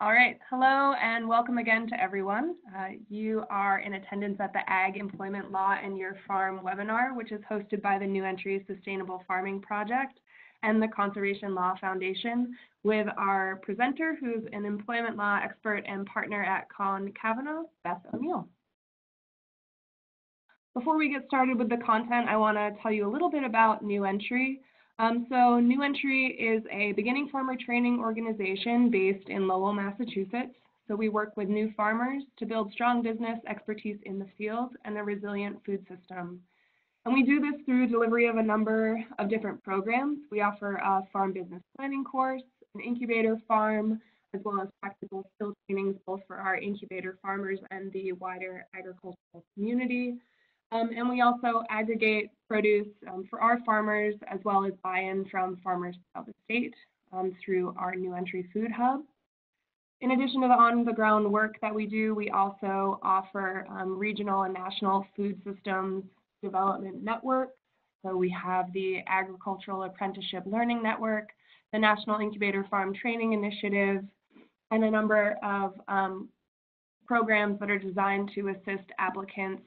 All right, hello and welcome again to everyone. You are in attendance at the Ag Employment Law in Your Farm webinar, which is hosted by the New Entry Sustainable Farming Project and the Conservation Law Foundation with our presenter, who's an employment law expert and partner at Conn Kavanaugh, Beth O'Neal. Before we get started with the content, I want to tell you a little bit about New Entry. So New Entry is a beginning farmer training organization based in Lowell, Massachusetts. So we work with new farmers to build strong business expertise in the field and a resilient food system. And we do this through delivery of a number of different programs. We offer a farm business planning course, an incubator farm, as well as practical skill trainings, both for our incubator farmers and the wider agricultural community. And we also aggregate produce for our farmers, as well as buy-in from farmers throughout the state through our New Entry Food Hub. In addition to the on-the-ground work that we do, we also offer regional and national food systems development networks. So we have the Agricultural Apprenticeship Learning Network, the National Incubator Farm Training Initiative, and a number of programs that are designed to assist applicants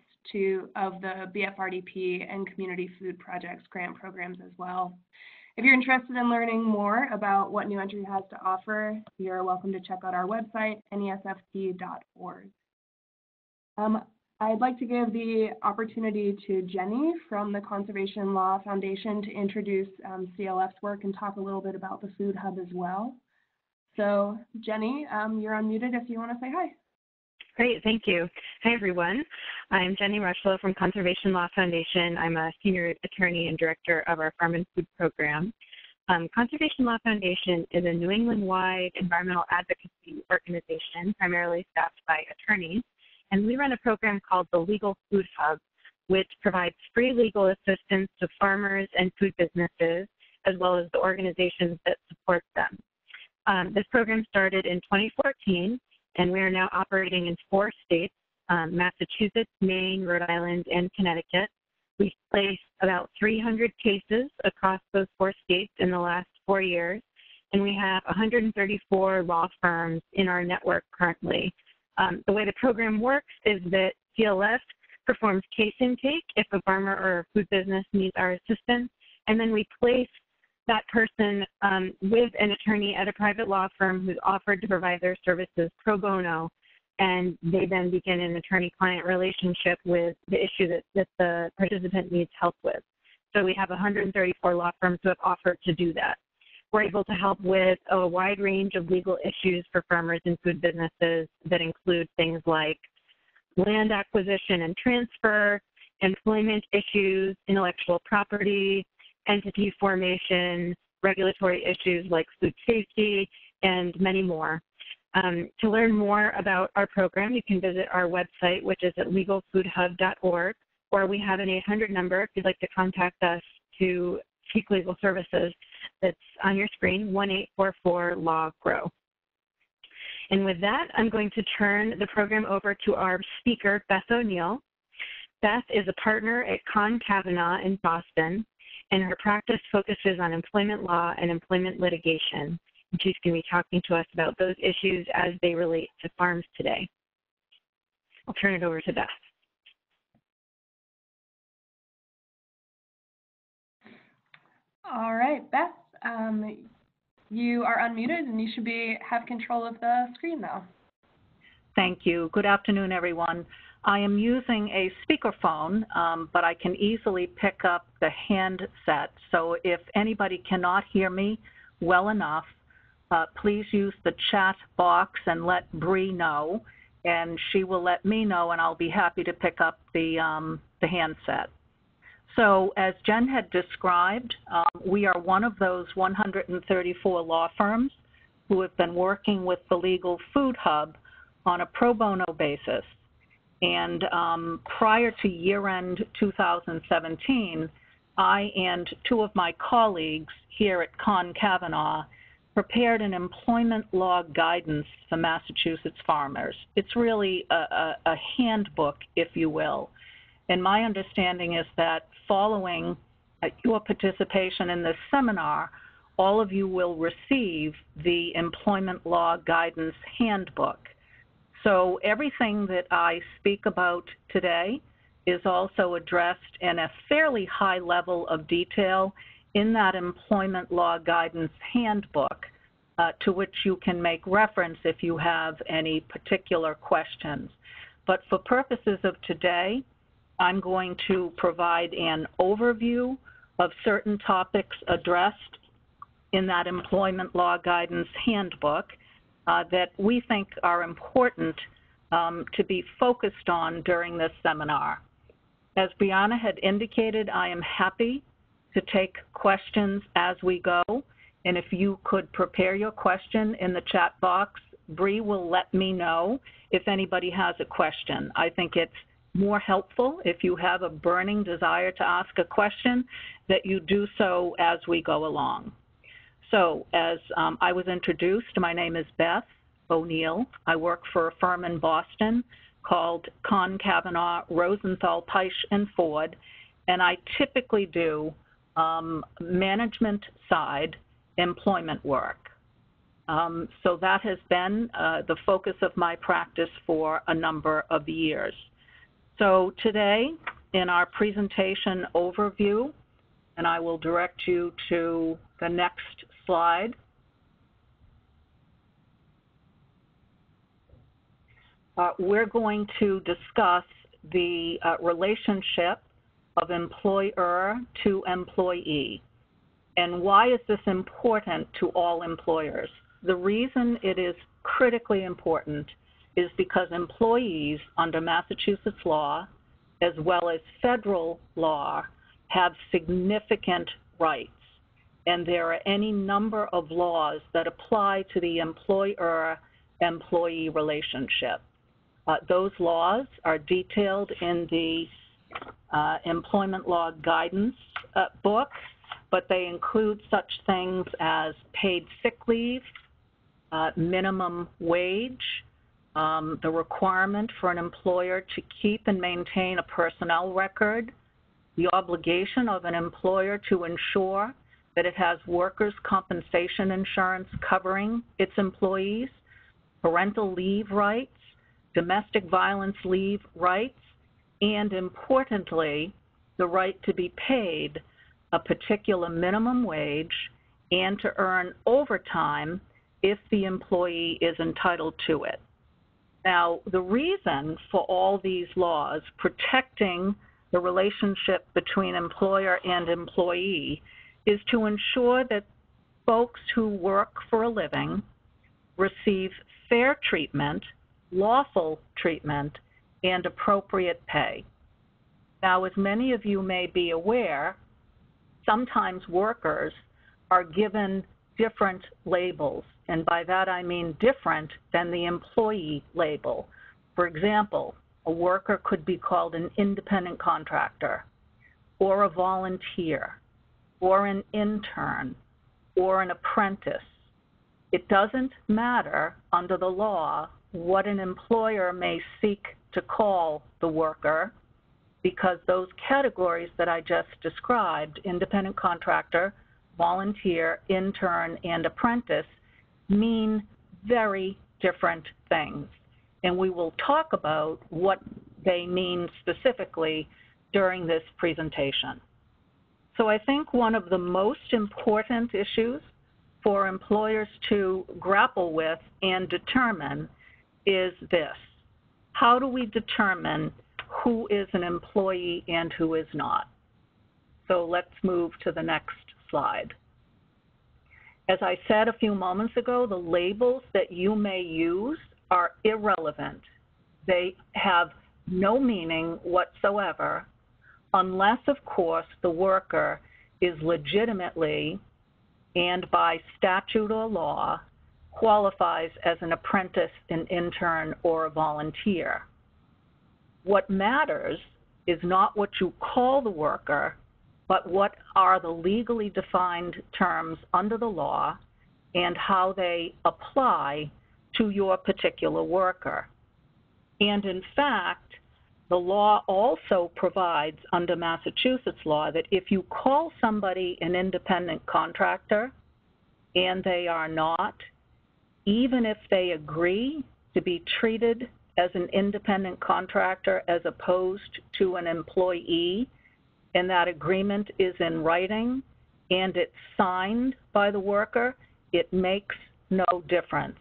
of the BFRDP and Community Food Projects grant programs as well. If you're interested in learning more about what New Entry has to offer, you're welcome to check out our website, nesft.org. I'd like to give the opportunity to Jenny from the Conservation Law Foundation to introduce CLF's work and talk a little bit about the Food Hub as well. So Jenny, you're unmuted if you want to say hi. Great, thank you. Hi, everyone. I'm Jenny Rushlow from Conservation Law Foundation. I'm a senior attorney and director of our Farm and Food program. Conservation Law Foundation is a New England-wide environmental advocacy organization, primarily staffed by attorneys, and we run a program called the Legal Food Hub, which provides free legal assistance to farmers and food businesses, as well as the organizations that support them. This program started in 2014, and we are now operating in 4 states, Massachusetts, Maine, Rhode Island, and Connecticut. We've placed about 300 cases across those 4 states in the last 4 years, and we have 134 law firms in our network currently. The way the program works is that CLF performs case intake if a farmer or a food business needs our assistance, and then we place that person with an attorney at a private law firm who's offered to provide their services pro bono, and they then begin an attorney-client relationship with the issue that the participant needs help with. So we have 134 law firms who have offered to do that. We're able to help with a wide range of legal issues for farmers and food businesses that include things like land acquisition and transfer, employment issues, intellectual property, entity formation, regulatory issues like food safety, and many more. To learn more about our program, you can visit our website, which is at legalfoodhub.org, or we have an 800 number if you'd like to contact us to seek legal services. That's on your screen, 1-844-LAW-GROW. And with that, I'm going to turn the program over to our speaker, Beth O'Neal. Beth is a partner at Conn Kavanaugh in Boston, and her practice focuses on employment law and employment litigation. And she's going to be talking to us about those issues as they relate to farms today. I'll turn it over to Beth. All right, Beth, you are unmuted and you should have control of the screen now. Thank you. Good afternoon, everyone. I am using a speakerphone, but I can easily pick up the handset. So if anybody cannot hear me well enough, please use the chat box and let Bree know, and she will let me know, and I'll be happy to pick up the handset. So as Jen had described, we are one of those 134 law firms who have been working with the Legal Food Hub on a pro bono basis. And prior to year-end 2017, I and 2 of my colleagues here at Conn Kavanaugh prepared an employment law guidance for Massachusetts farmers. It's really a handbook, if you will. And my understanding is that following your participation in this seminar, all of you will receive the Employment Law Guidance Handbook. So everything that I speak about today is also addressed in a fairly high level of detail in that Employment Law Guidance Handbook, to which you can make reference if you have any particular questions. But for purposes of today, I'm going to provide an overview of certain topics addressed in that Employment Law Guidance Handbook that we think are important to be focused on during this seminar. As Brianna had indicated, I am happy to take questions as we go, and if you could prepare your question in the chat box, Bree will let me know if anybody has a question. I think it's more helpful if you have a burning desire to ask a question that you do so as we go along. So as I was introduced, my name is Beth O'Neal. I work for a firm in Boston called Conn Kavanaugh, Rosenthal, Peisch & Ford, and I typically do management side employment work. So that has been the focus of my practice for a number of years. So today, in our presentation overview, and I will direct you to the next slide. We're going to discuss the relationship of employer to employee. And why is this important to all employers? The reason it is critically important is because employees under Massachusetts law, as well as federal law, have significant rights. And there are any number of laws that apply to the employer-employee relationship. Those laws are detailed in the Employment Law Guidance book, but they include such things as paid sick leave, minimum wage, the requirement for an employer to keep and maintain a personnel record, the obligation of an employer to ensure that it has workers' compensation insurance covering its employees, parental leave rights, domestic violence leave rights, and importantly, the right to be paid a particular minimum wage and to earn overtime if the employee is entitled to it. Now, the reason for all these laws protecting the relationship between employer and employee is to ensure that folks who work for a living receive fair treatment, lawful treatment, and appropriate pay. Now, as many of you may be aware, sometimes workers are given different labels, and by that I mean different than the employee label. For example, a worker could be called an independent contractor, or a volunteer, or an intern, or an apprentice. It doesn't matter under the law what an employer may seek to call the worker, because those categories that I just described, independent contractor, volunteer, intern, and apprentice, mean very different things. And we will talk about what they mean specifically during this presentation. So I think one of the most important issues for employers to grapple with and determine is this: how do we determine who is an employee and who is not? So let's move to the next slide. As I said a few moments ago, the labels that you may use are irrelevant. They have no meaning whatsoever unless, of course, the worker is legitimately and by statute or law qualifies as an apprentice, an intern, or a volunteer. What matters is not what you call the worker, but what are the legally defined terms under the law and how they apply to your particular worker. And in fact, the law also provides under Massachusetts law that if you call somebody an independent contractor, and they are not, even if they agree to be treated as an independent contractor as opposed to an employee, and that agreement is in writing and it's signed by the worker, it makes no difference.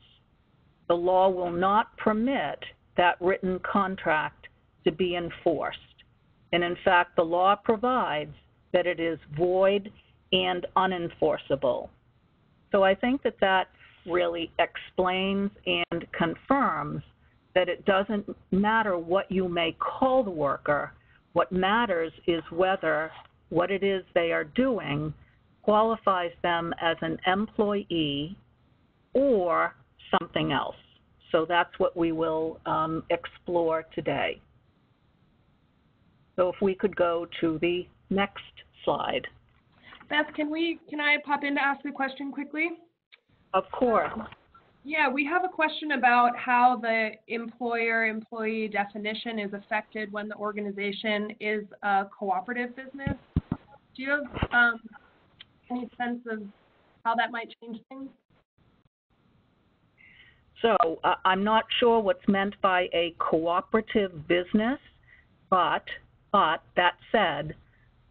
The law will not permit that written contract to be enforced. And in fact, the law provides that it is void and unenforceable. So I think that that really explains and confirms that it doesn't matter what you may call the worker. What matters is whether what it is they are doing qualifies them as an employee or something else. So that's what we will explore today. So if we could go to the next slide. Beth, can I pop in to ask a question quickly? Of course. Yeah, we have a question about how the employer-employee definition is affected when the organization is a cooperative business. Do you have any sense of how that might change things? So I'm not sure what's meant by a cooperative business, but that said,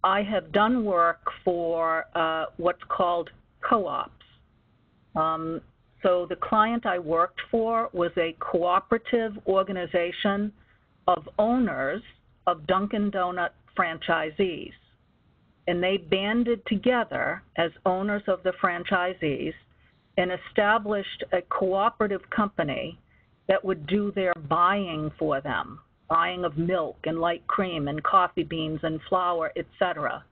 I have done work for what's called co-ops. So the client I worked for was a cooperative organization of owners of Dunkin' Donut franchisees. And they banded together as owners of the franchisees and established a cooperative company that would do their buying for them, buying of milk and light cream and coffee beans and flour, etc.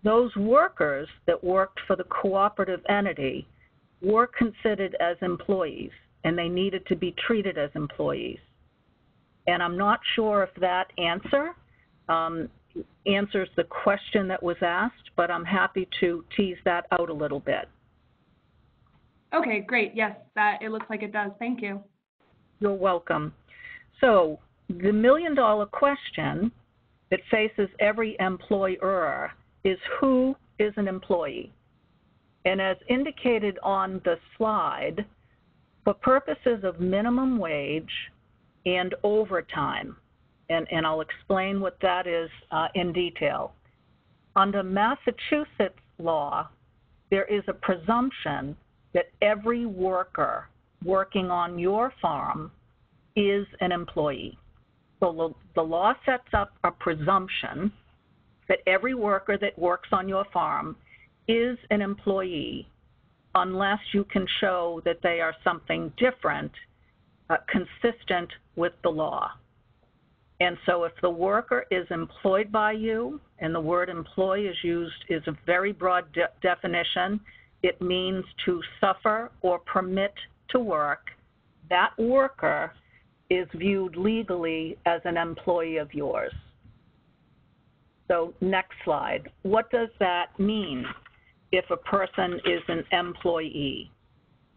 Those workers that worked for the cooperative entity were considered as employees, and they needed to be treated as employees. And I'm not sure if that answers the question that was asked, but I'm happy to tease that out a little bit. Okay, great. Yes, it looks like it does. Thank you. You're welcome. So the million-dollar question that faces every employer is, who is an employee? And as indicated on the slide, for purposes of minimum wage and overtime, and I'll explain what that is in detail. Under Massachusetts law, there is a presumption that every worker working on your farm is an employee. So the law sets up a presumption that every worker that works on your farm is an employee unless you can show that they are something different, consistent with the law. And so if the worker is employed by you, and the word employee is a very broad definition, it means to suffer or permit to work, that worker is viewed legally as an employee of yours. So next slide. What does that mean if a person is an employee?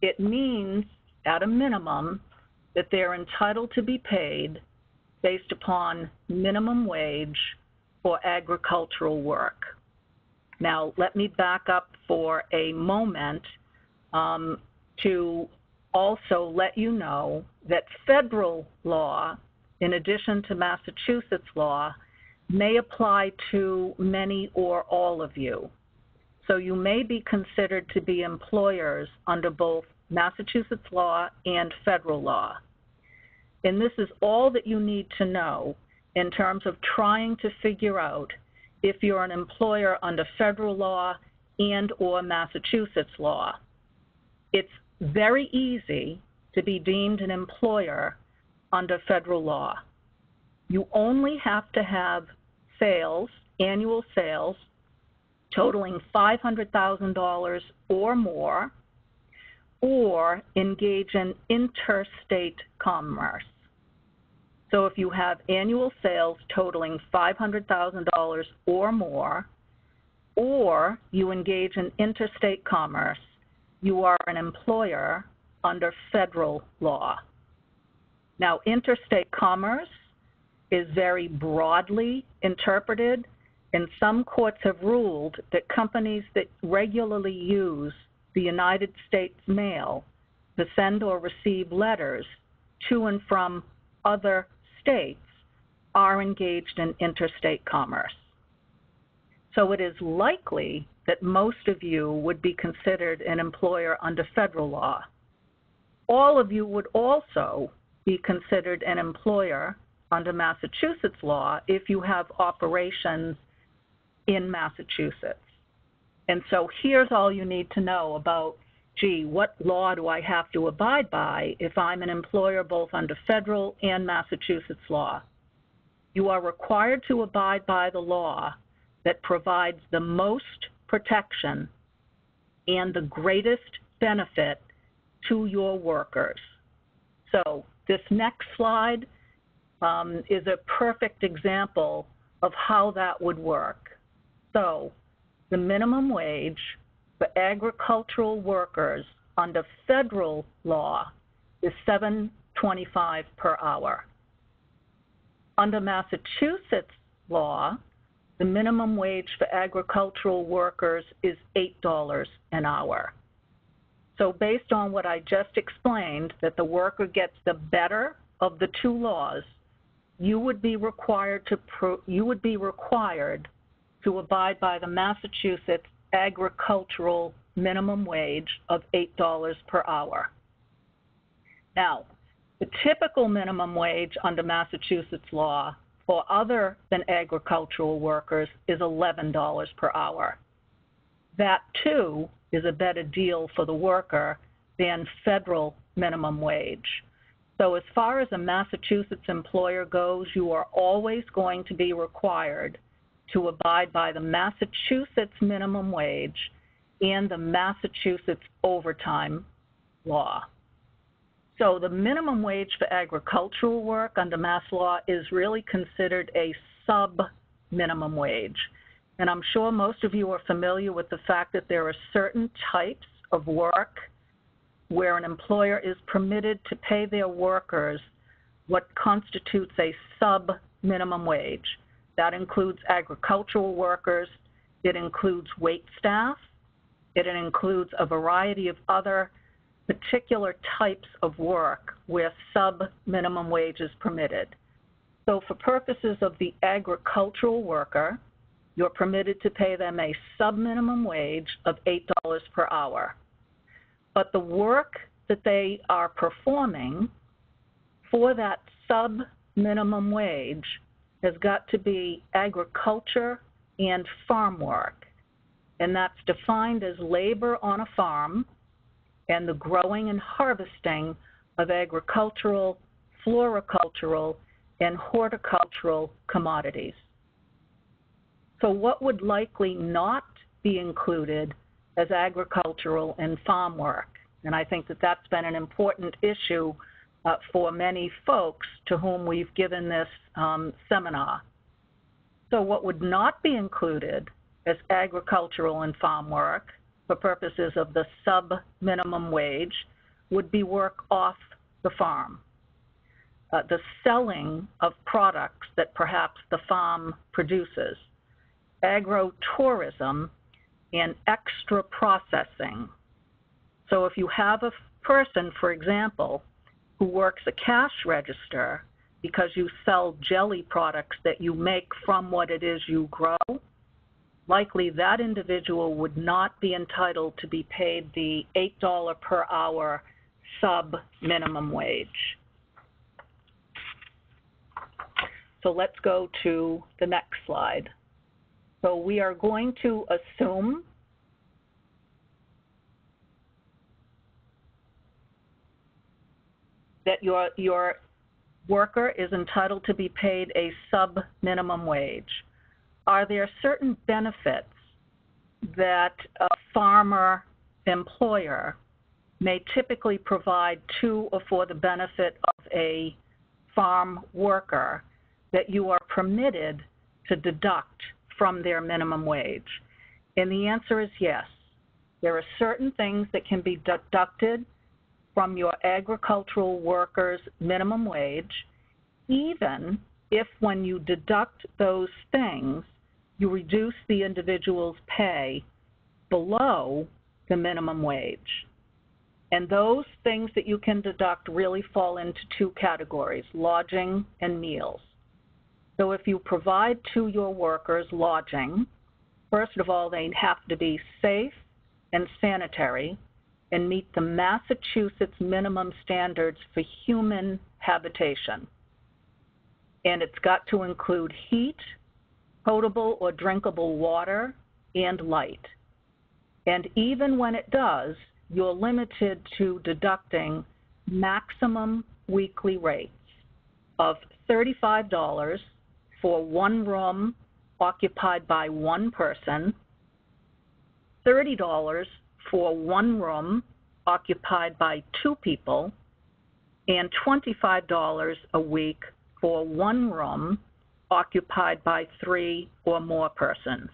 It means, at a minimum, that they're entitled to be paid based upon minimum wage for agricultural work. Now, let me back up for a moment to also let you know that federal law, in addition to Massachusetts law, may apply to many or all of you. So you may be considered to be employers under both Massachusetts law and federal law. And this is all that you need to know in terms of trying to figure out if you're an employer under federal law and or Massachusetts law. It's very easy to be deemed an employer under federal law. You only have to have sales, annual sales, totaling $500,000 or more, or engage in interstate commerce. So if you have annual sales totaling $500,000 or more, or you engage in interstate commerce, you are an employer under federal law. Now, interstate commerce is very broadly interpreted, and some courts have ruled that companies that regularly use the United States mail to send or receive letters to and from other states are engaged in interstate commerce. So it is likely that most of you would be considered an employer under federal law. All of you would also be considered an employer under Massachusetts law if you have operations in Massachusetts. And so here's all you need to know about, gee, what law do I have to abide by if I'm an employer both under federal and Massachusetts law? You are required to abide by the law that provides the most protection and the greatest benefit to your workers. So this next slide is a perfect example of how that would work. So the minimum wage for agricultural workers under federal law is $7.25 per hour. Under Massachusetts law, the minimum wage for agricultural workers is $8 an hour. So based on what I just explained, that the worker gets the better of the two laws, you would be required to abide by the Massachusetts agricultural minimum wage of $8 per hour. Now, the typical minimum wage under Massachusetts law for other than agricultural workers is $11 per hour. That, too, is a better deal for the worker than federal minimum wage. So as far as a Massachusetts employer goes, you are always going to be required to abide by the Massachusetts minimum wage and the Massachusetts overtime law. So the minimum wage for agricultural work under Mass law is really considered a sub-minimum wage. And I'm sure most of you are familiar with the fact that there are certain types of work where an employer is permitted to pay their workers what constitutes a sub-minimum wage. That includes agricultural workers, it includes wait staff, it includes a variety of other particular types of work where sub-minimum wage is permitted. So for purposes of the agricultural worker, you're permitted to pay them a sub-minimum wage of $8 per hour. But the work that they are performing for that sub-minimum wage has got to be agriculture and farm work. And that's defined as labor on a farm and the growing and harvesting of agricultural, floricultural, and horticultural commodities. So what would likely not be included as agricultural and farm work? And I think that that's been an important issue for many folks to whom we've given this seminar. So what would not be included as agricultural and farm work for purposes of the sub-minimum wage would be work off the farm. The selling of products that perhaps the farm produces, agro-tourism, and extra processing. So if you have a person, for example, who works a cash register because you sell jelly products that you make from what it is you grow, likely that individual would not be entitled to be paid the $8 per hour sub-minimum wage. So let's go to the next slide. So we are going to assume that your worker is entitled to be paid a sub-minimum wage. Are there certain benefits that a farmer employer may typically provide to or for the benefit of a farm worker that you are permitted to deduct from their minimum wage? And the answer is yes. There are certain things that can be deducted from your agricultural worker's minimum wage, even if when you deduct those things, you reduce the individual's pay below the minimum wage. And those things that you can deduct really fall into two categories, lodging and meals. So if you provide to your workers lodging, first of all, they have to be safe and sanitary and meet the Massachusetts minimum standards for human habitation. And it's got to include heat, potable or drinkable water, and light. And even when it does, you're limited to deducting maximum weekly rates of $35 for one room occupied by one person, $30 for one room occupied by two people, and $25 a week for one room occupied by 3 or more persons.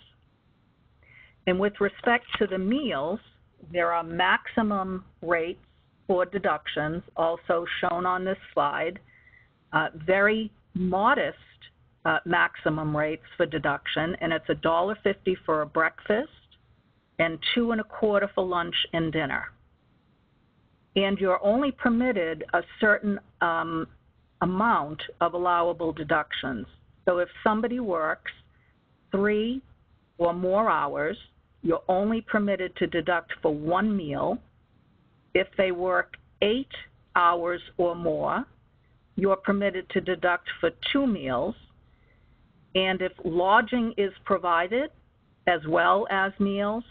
And with respect to the meals, there are maximum rates for deductions, also shown on this slide, very modest maximum rates for deduction, and it's $1.50 for a breakfast and $2.25 for lunch and dinner. And you're only permitted a certain amount of allowable deductions. So if somebody works 3 or more hours, you're only permitted to deduct for one meal. If they work 8 hours or more, you're permitted to deduct for 2 meals. And if lodging is provided, as well as meals,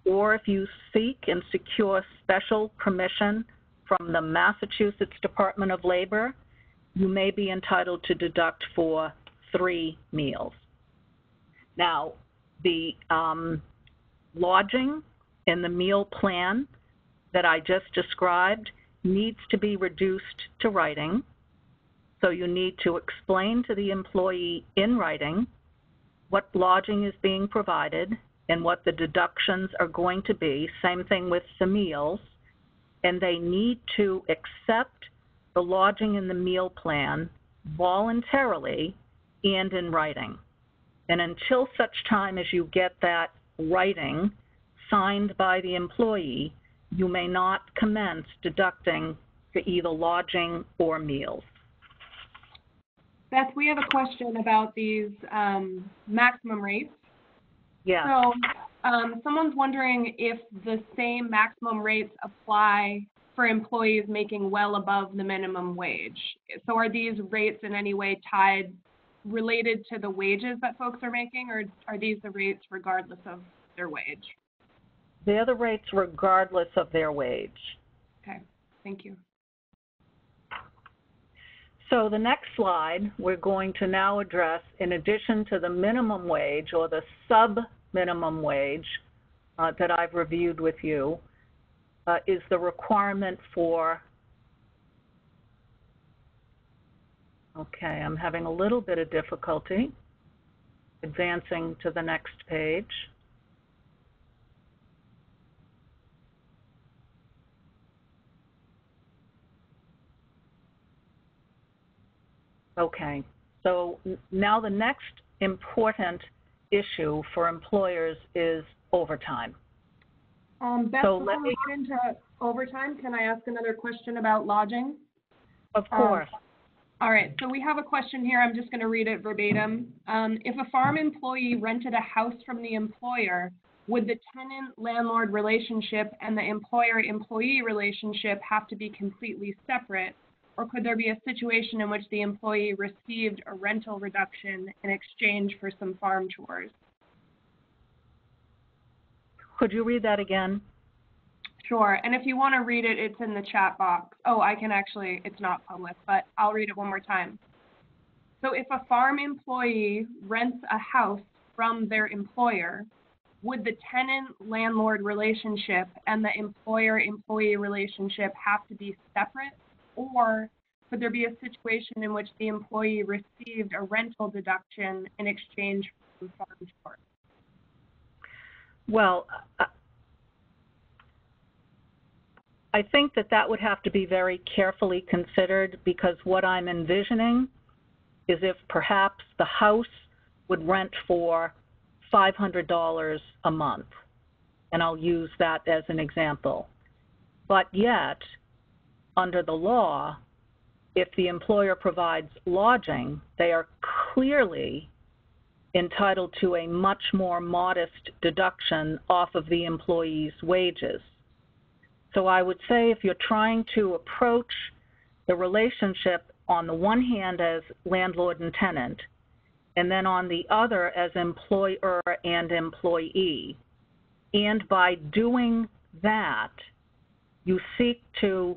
or if you seek and secure special permission from the Massachusetts Department of Labor, you may be entitled to deduct for 3 meals. Now, the lodging and the meal plan that I just described needs to be reduced to writing. So you need to explain to the employee in writing what lodging is being provided and what the deductions are going to be. Same thing with the meals. And they need to accept the lodging and the meal plan voluntarily and in writing. And until such time as you get that writing signed by the employee, you may not commence deducting for either lodging or meals. Beth, we have a question about these maximum rates. Yeah. So someone's wondering if the same maximum rates apply for employees making well above the minimum wage. So are these rates in any way related to the wages that folks are making, or are these the rates regardless of their wage? They're the rates regardless of their wage. Okay, thank you. So the next slide, we're going to now address, in addition to the minimum wage or the sub-minimum wage that I've reviewed with you, is the requirement for, okay, I'm having a little bit of difficulty advancing to the next page. Okay, so now the next important issue for employers is overtime. Beth, before we get into overtime, can I ask another question about lodging? Of course. All right, so we have a question here. I'm just going to read it verbatim. If a farm employee rented a house from the employer, would the tenant-landlord relationship and the employer-employee relationship have to be completely separate? Or could there be a situation in which the employee received a rental reduction in exchange for some farm chores? Could you read that again? Sure, and if you want to read it, it's in the chat box. Oh, I can actually, it's not public, but I'll read it one more time. So if a farm employee rents a house from their employer, would the tenant-landlord relationship and the employer-employee relationship have to be separate? Or could there be a situation in which the employee received a rental deduction in exchange for farm chores? Well, I think that would have to be very carefully considered, because what I'm envisioning is if perhaps the house would rent for $500 a month, and I'll use that as an example. But yet, under the law, if the employer provides lodging, they are clearly entitled to a much more modest deduction off of the employee's wages. So I would say if you're trying to approach the relationship on the one hand as landlord and tenant, and then on the other as employer and employee, and by doing that, you seek to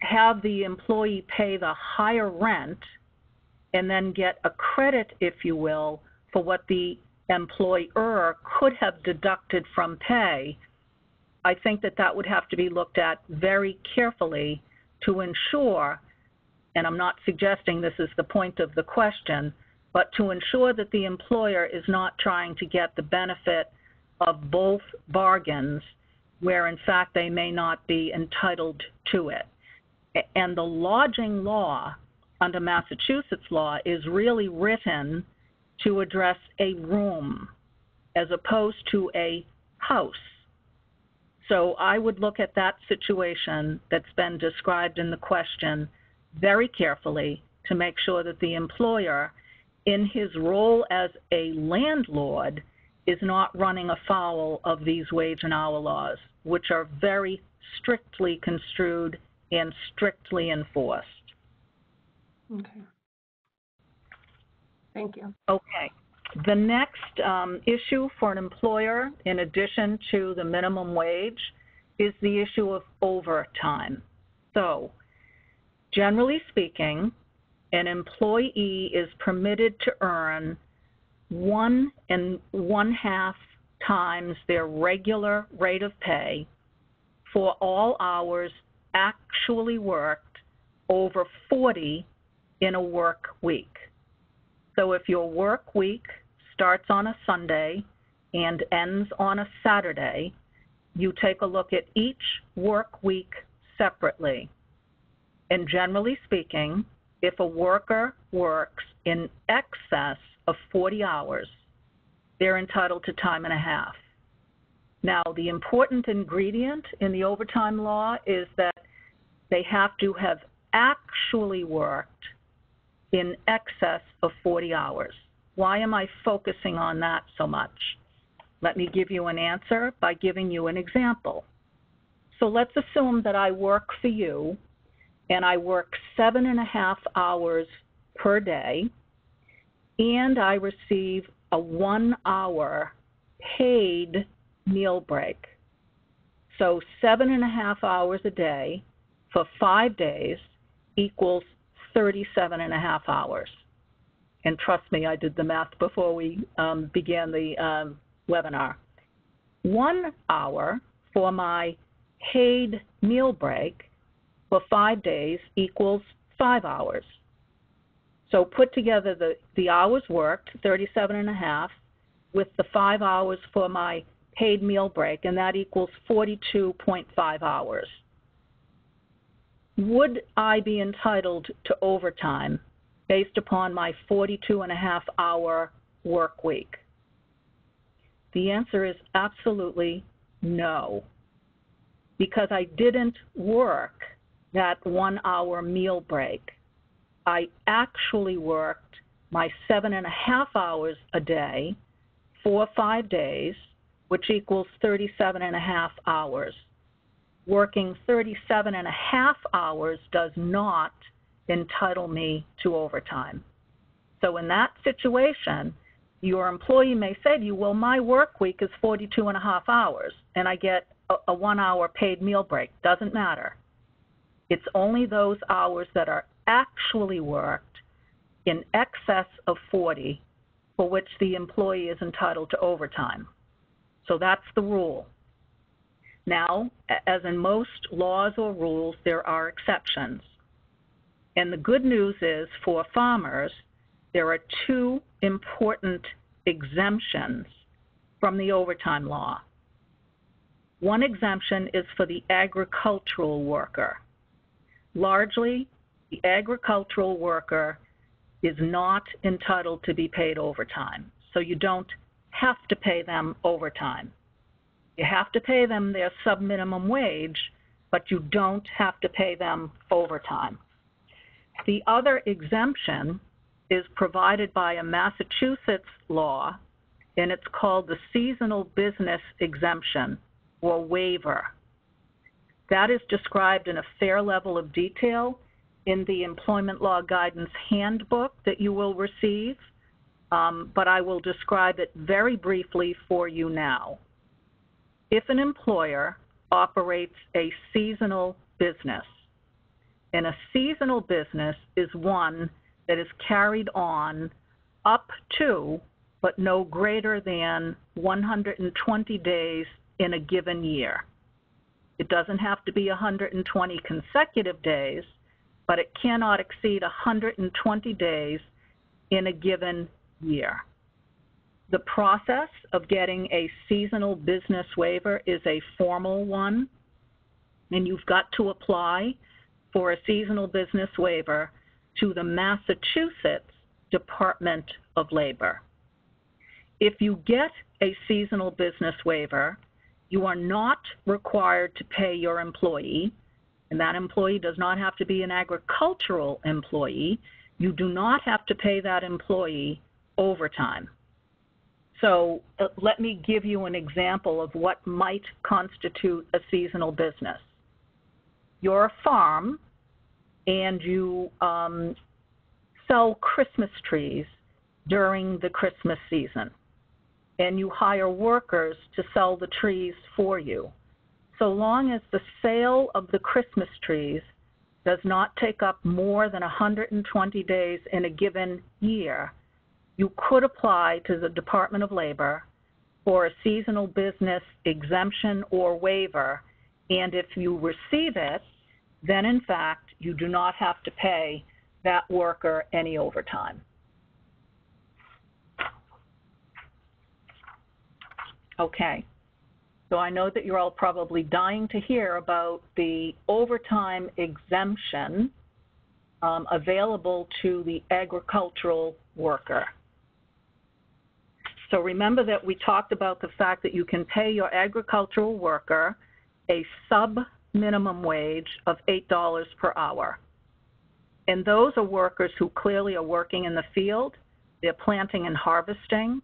have the employee pay the higher rent and then get a credit, if you will, for what the employer could have deducted from pay, I think that that would have to be looked at very carefully to ensure, and I'm not suggesting this is the point of the question, but to ensure that the employer is not trying to get the benefit of both bargains where in fact they may not be entitled to it. And the lodging law under Massachusetts law is really written to address a room as opposed to a house. So I would look at that situation that's been described in the question very carefully to make sure that the employer, in his role as a landlord, is not running afoul of these wage and hour laws, which are very strictly construed and strictly enforced. Okay. Thank you. Okay. The next issue for an employer, in addition to the minimum wage, is the issue of overtime. So, generally speaking, an employee is permitted to earn 1 1/2 times their regular rate of pay for all hours actually worked over 40 in a work week. So if your work week starts on a Sunday and ends on a Saturday, you take a look at each work week separately. And generally speaking, if a worker works in excess of 40 hours, they're entitled to time and a half. Now, the important ingredient in the overtime law is that they have to have actually worked in excess of 40 hours. Why am I focusing on that so much? Let me give you an answer by giving you an example. So let's assume that I work for you and I work 7.5 hours per day and I receive a 1 hour paid meal break. So 7.5 hours a day for 5 days equals 37.5 hours. And trust me, I did the math before we began the webinar. 1 hour for my paid meal break for 5 days equals 5 hours. So put together the hours worked, 37.5, with the 5 hours for my paid meal break, and that equals 42.5 hours. Would I be entitled to overtime based upon my 42.5 hour work week? The answer is absolutely no, because I didn't work that 1 hour meal break. I actually worked my 7.5 hours a day for 5 days, which equals 37.5 hours. Working 37.5 hours does not entitle me to overtime. So in that situation, your employee may say to you, well, my work week is 42.5 hours, and I get a 1 hour paid meal break. Doesn't matter. It's only those hours that are actually worked in excess of 40 for which the employee is entitled to overtime. So that's the rule. Now, as in most laws or rules, there are exceptions. And the good news is for farmers, there are 2 important exemptions from the overtime law. One exemption is for the agricultural worker. Largely, the agricultural worker is not entitled to be paid overtime, so you don't have to pay them overtime. You have to pay them their sub-minimum wage, but you don't have to pay them overtime. The other exemption is provided by a Massachusetts law, and it's called the Seasonal Business Exemption, or waiver. That is described in a fair level of detail in the Employment Law Guidance Handbook that you will receive, but I will describe it very briefly for you now. If an employer operates a seasonal business, and a seasonal business is one that is carried on up to, but no greater than 120 days in a given year. It doesn't have to be 120 consecutive days, but it cannot exceed 120 days in a given year. The process of getting a seasonal business waiver is a formal one, and you've got to apply for a seasonal business waiver to the Massachusetts Department of Labor. If you get a seasonal business waiver, you are not required to pay your employee, and that employee does not have to be an agricultural employee. You do not have to pay that employee overtime. So let me give you an example of what might constitute a seasonal business. You're a farm and you sell Christmas trees during the Christmas season, and you hire workers to sell the trees for you. So long as the sale of the Christmas trees does not take up more than 120 days in a given year, you could apply to the Department of Labor for a seasonal business exemption or waiver, and if you receive it, then in fact you do not have to pay that worker any overtime. Okay, so I know that you're all probably dying to hear about the overtime exemption available to the agricultural worker. So remember that we talked about the fact that you can pay your agricultural worker a sub-minimum wage of $8 per hour. And those are workers who clearly are working in the field. They're planting and harvesting.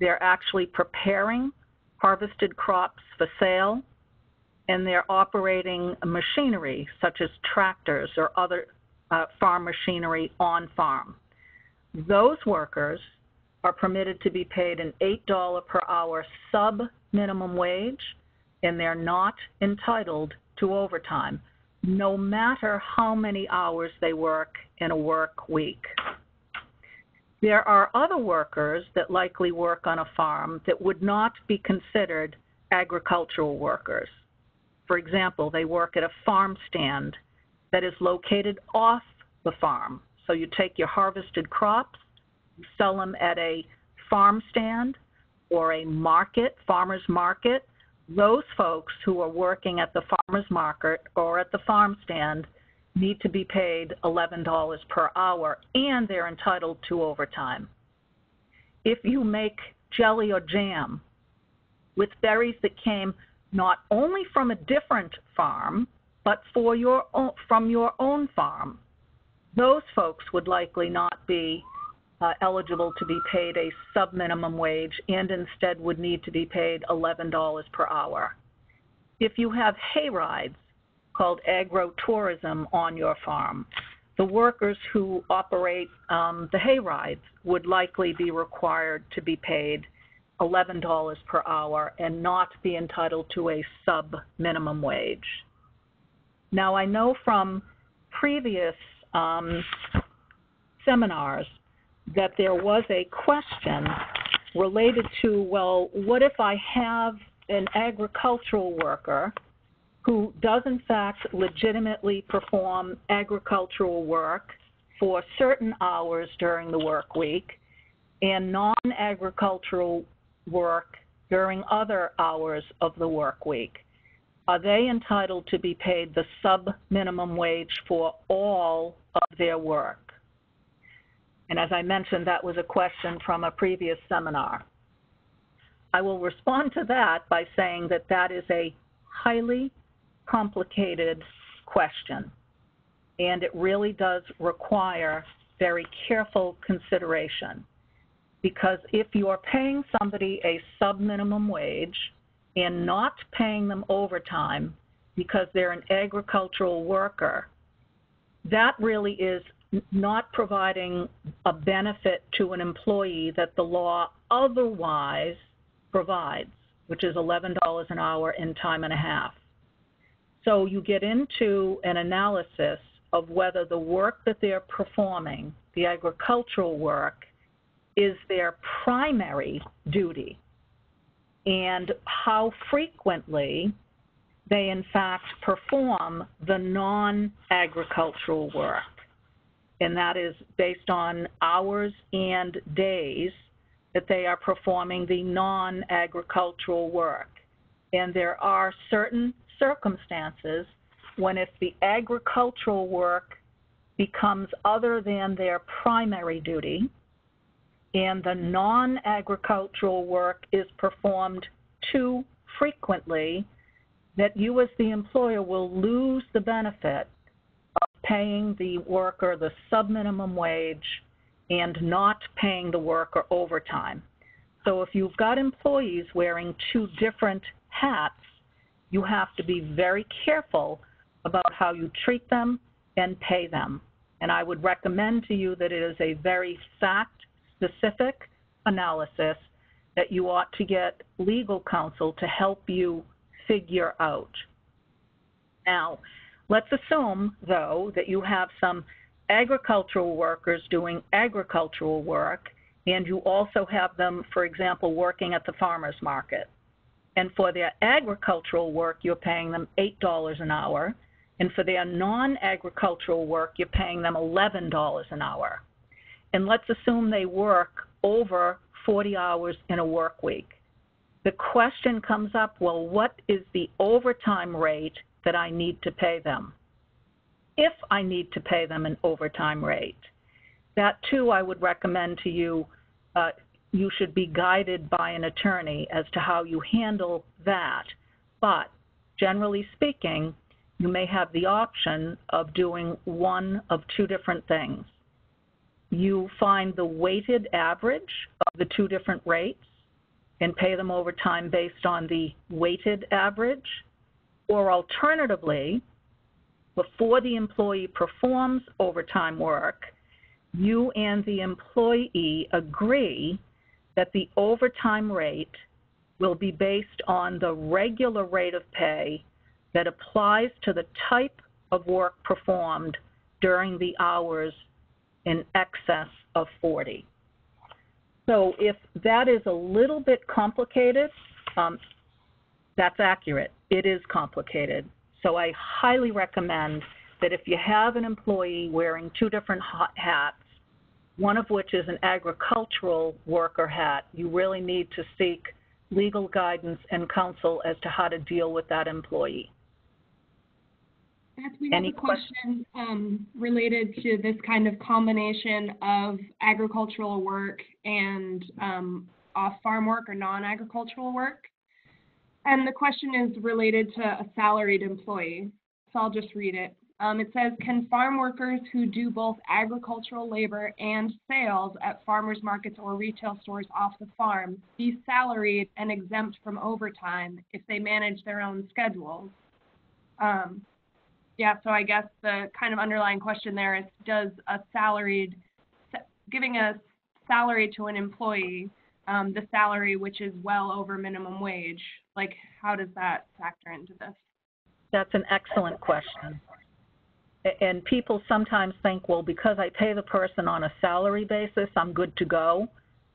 They're actually preparing harvested crops for sale, and they're operating machinery such as tractors or other farm machinery on farm. Those workers are permitted to be paid an $8 per hour sub-minimum wage, and they're not entitled to overtime, no matter how many hours they work in a work week. There are other workers that likely work on a farm that would not be considered agricultural workers. For example, they work at a farm stand that is located off the farm. So you take your harvested crops, you sell them at a farm stand or a market, farmer's market. Those folks who are working at the farmer's market or at the farm stand need to be paid $11 per hour, and they're entitled to overtime. If you make jelly or jam with berries that came not only from a different farm, but from your own farm, those folks would likely not be eligible to be paid a sub-minimum wage and instead would need to be paid $11 per hour. If you have hay rides, called agro-tourism, on your farm, the workers who operate the hay rides would likely be required to be paid $11 per hour and not be entitled to a sub-minimum wage. Now, I know from previous seminars that there was a question related to, well, what if I have an agricultural worker who does in fact legitimately perform agricultural work for certain hours during the work week and non-agricultural work during other hours of the work week? Are they entitled to be paid the sub-minimum wage for all of their work? And as I mentioned, that was a question from a previous seminar. I will respond to that by saying that that is a highly complicated question, and it really does require very careful consideration, because if you are paying somebody a sub-minimum wage and not paying them overtime because they're an agricultural worker, that really is not providing a benefit to an employee that the law otherwise provides, which is $11 an hour in time and a half. So you get into an analysis of whether the work that they're performing, the agricultural work, is their primary duty, and how frequently they in fact perform the non-agricultural work. And that is based on hours and days that they are performing the non-agricultural work. And there are certain circumstances when if the agricultural work becomes other than their primary duty and the non-agricultural work is performed too frequently, that you as the employer will lose the benefit of paying the worker the sub-minimum wage and not paying the worker overtime. So if you've got employees wearing two different hats, you have to be very careful about how you treat them and pay them. And I would recommend to you that it is a very fact-specific analysis that you ought to get legal counsel to help you figure out. Now, let's assume, though, that you have some agricultural workers doing agricultural work, and you also have them, for example, working at the farmer's market. And for their agricultural work, you're paying them $8 an hour, and for their non-agricultural work, you're paying them $11 an hour. And let's assume they work over 40 hours in a work week. The question comes up, well, what is the overtime rate that I need to pay them? If I need to pay them an overtime rate, that too I would recommend to you, you should be guided by an attorney as to how you handle that. But generally speaking, you may have the option of doing one of two different things. You find the weighted average of the two different rates and pay them overtime based on the weighted average, or alternatively, before the employee performs overtime work, you and the employee agree that the overtime rate will be based on the regular rate of pay that applies to the type of work performed during the hours in excess of 40. So if that is a little bit complicated, that's accurate. It is complicated. So I highly recommend that if you have an employee wearing two different hats, one of which is an agricultural worker hat, you really need to seek legal guidance and counsel as to how to deal with that employee. Beth, we have a question related to this kind of combination of agricultural work and off-farm work or non-agricultural work. And the question is related to a salaried employee. So I'll just read it. It says, can farm workers who do both agricultural labor and sales at farmers markets or retail stores off the farm be salaried and exempt from overtime if they manage their own schedules? Yeah, so I guess the kind of underlying question there is, does a giving a salary to an employee, the salary which is well over minimum wage, like how does that factor into this? That's an excellent question. And people sometimes think, well, because I pay the person on a salary basis, I'm good to go.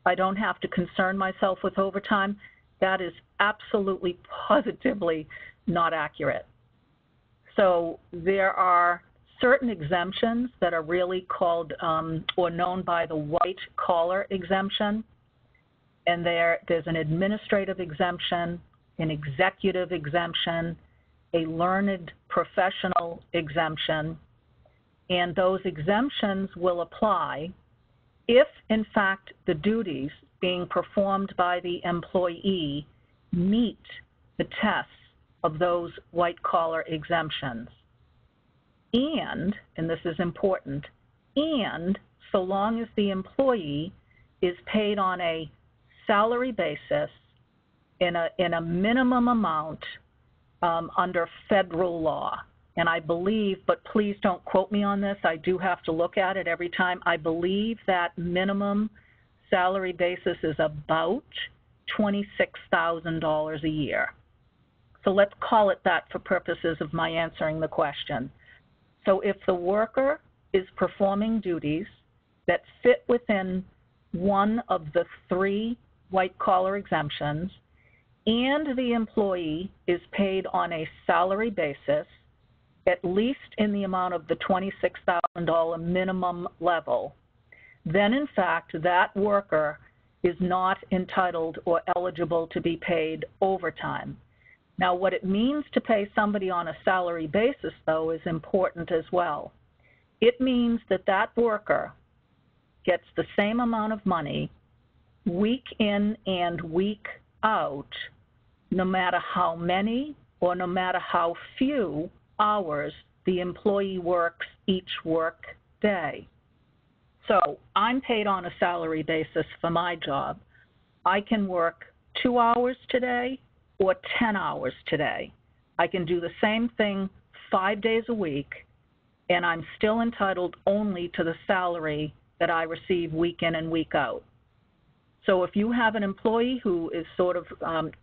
I don't have to concern myself with overtime. That is absolutely, positively not accurate. So there are certain exemptions that are really called or known by the white collar exemption. And there's an administrative exemption, an executive exemption, a learned professional exemption, and those exemptions will apply if, in fact, the duties being performed by the employee meet the tests of those white-collar exemptions. And this is important, and so long as the employee is paid on a salary basis in a minimum amount under federal law. And I believe, but please don't quote me on this, I do have to look at it every time. I believe that minimum salary basis is about $26,000 a year. So let's call it that for purposes of my answering the question. So if the worker is performing duties that fit within one of the 3 white-collar exemptions, and the employee is paid on a salary basis, at least in the amount of the $26,000 minimum level, then in fact that worker is not entitled or eligible to be paid overtime. Now, what it means to pay somebody on a salary basis, though, is important as well. It means that that worker gets the same amount of money week in and week out, no matter how many or no matter how few hours the employee works each work day. So I'm paid on a salary basis for my job. I can work 2 hours today or 10 hours today. I can do the same thing 5 days a week, and I'm still entitled only to the salary that I receive week in and week out. So if you have an employee who is sort of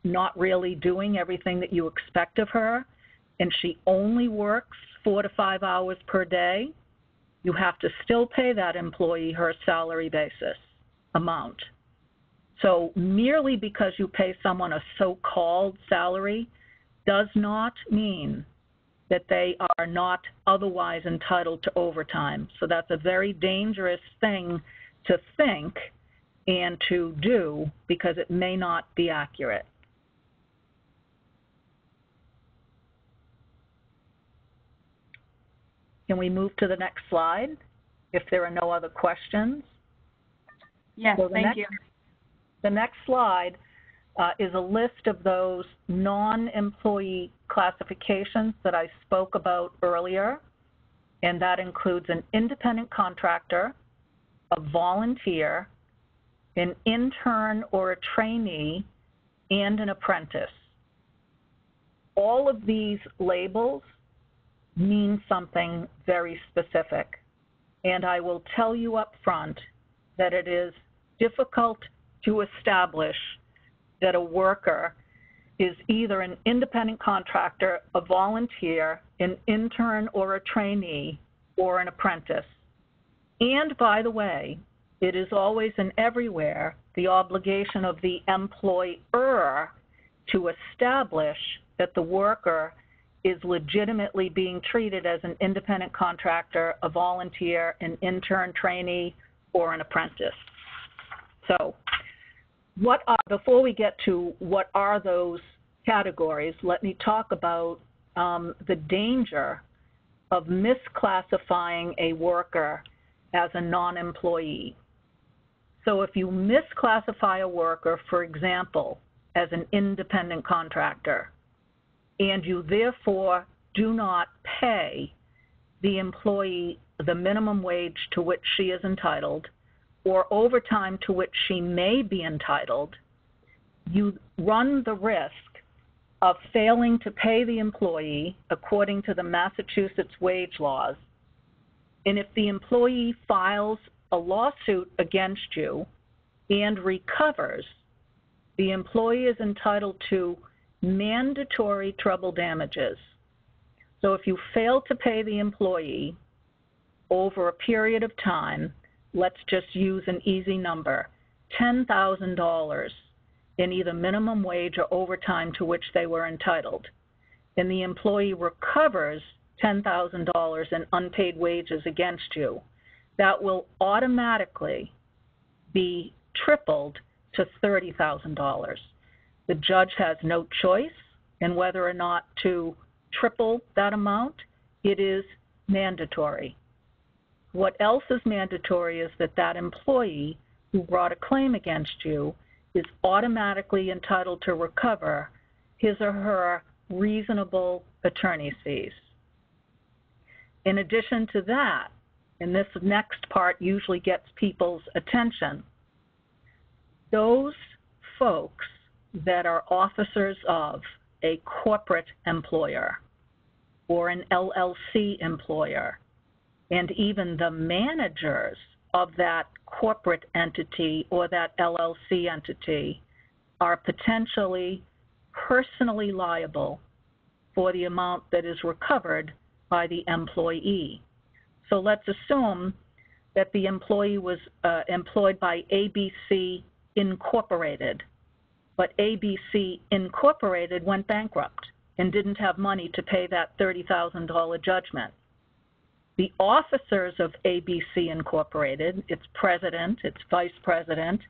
not really doing everything that you expect of her, and she only works 4 to 5 hours per day, you have to still pay that employee her salary basis amount. So merely because you pay someone a so-called salary does not mean that they are not otherwise entitled to overtime. So that's a very dangerous thing to think and to do because it may not be accurate. Can we move to the next slide if there are no other questions? Yes, so thank you. The next slide is a list of those non-employee classifications that I spoke about earlier, and that includes an independent contractor, a volunteer, an intern or a trainee, and an apprentice. All of these labels mean something very specific, and I will tell you up front that it is difficult to establish that a worker is either an independent contractor, a volunteer, an intern or a trainee, or an apprentice. And by the way, it is always and everywhere the obligation of the employer to establish that the worker is legitimately being treated as an independent contractor, a volunteer, an intern, trainee, or an apprentice. So before we get to what are those categories, let me talk about the danger of misclassifying a worker as a non-employee. So if you misclassify a worker, for example, as an independent contractor, and you therefore do not pay the employee the minimum wage to which she is entitled, or overtime to which she may be entitled, you run the risk of failing to pay the employee according to the Massachusetts wage laws. And if the employee files a lawsuit against you and recovers, the employee is entitled to mandatory treble damages. So if you fail to pay the employee over a period of time, let's just use an easy number, $10,000 in either minimum wage or overtime to which they were entitled, and the employee recovers $10,000 in unpaid wages against you, that will automatically be tripled to $30,000. The judge has no choice in whether or not to triple that amount. It is mandatory. What else is mandatory is that that employee who brought a claim against you is automatically entitled to recover his or her reasonable attorney's fees. In addition to that, and this next part usually gets people's attention, those folks that are officers of a corporate employer or an LLC employer, and even the managers of that corporate entity or that LLC entity are potentially personally liable for the amount that is recovered by the employee. So let's assume that the employee was employed by ABC Incorporated, but ABC Incorporated went bankrupt and didn't have money to pay that $30,000 judgment. The officers of ABC Incorporated, its president, its vice president,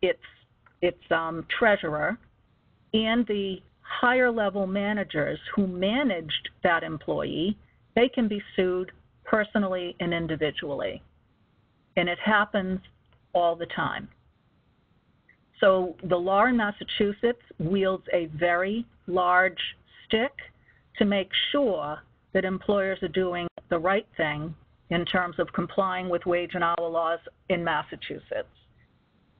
its treasurer, and the higher level managers who managed that employee, they can be sued personally and individually. And it happens all the time. So the law in Massachusetts wields a very large stick to make sure that employers are doing the right thing in terms of complying with wage and hour laws in Massachusetts.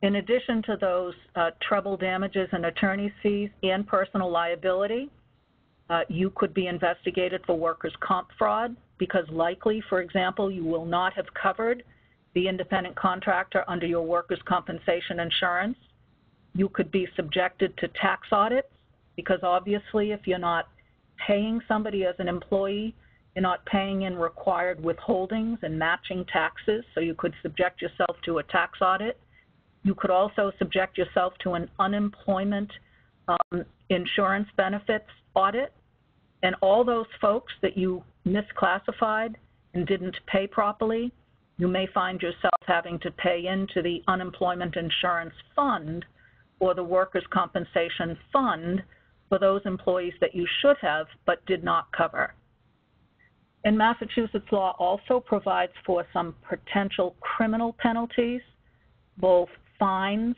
In addition to those treble damages and attorney's fees and personal liability, you could be investigated for workers' comp fraud because likely, for example, you will not have covered the independent contractor under your workers' compensation insurance. You could be subjected to tax audits because obviously if you're not paying somebody as an employee, you're not paying in required withholdings and matching taxes, so you could subject yourself to a tax audit. You could also subject yourself to an unemployment insurance benefits audit. And all those folks that you misclassified and didn't pay properly, you may find yourself having to pay into the unemployment insurance fund or the workers' compensation fund for those employees that you should have but did not cover. And Massachusetts law also provides for some potential criminal penalties, both fines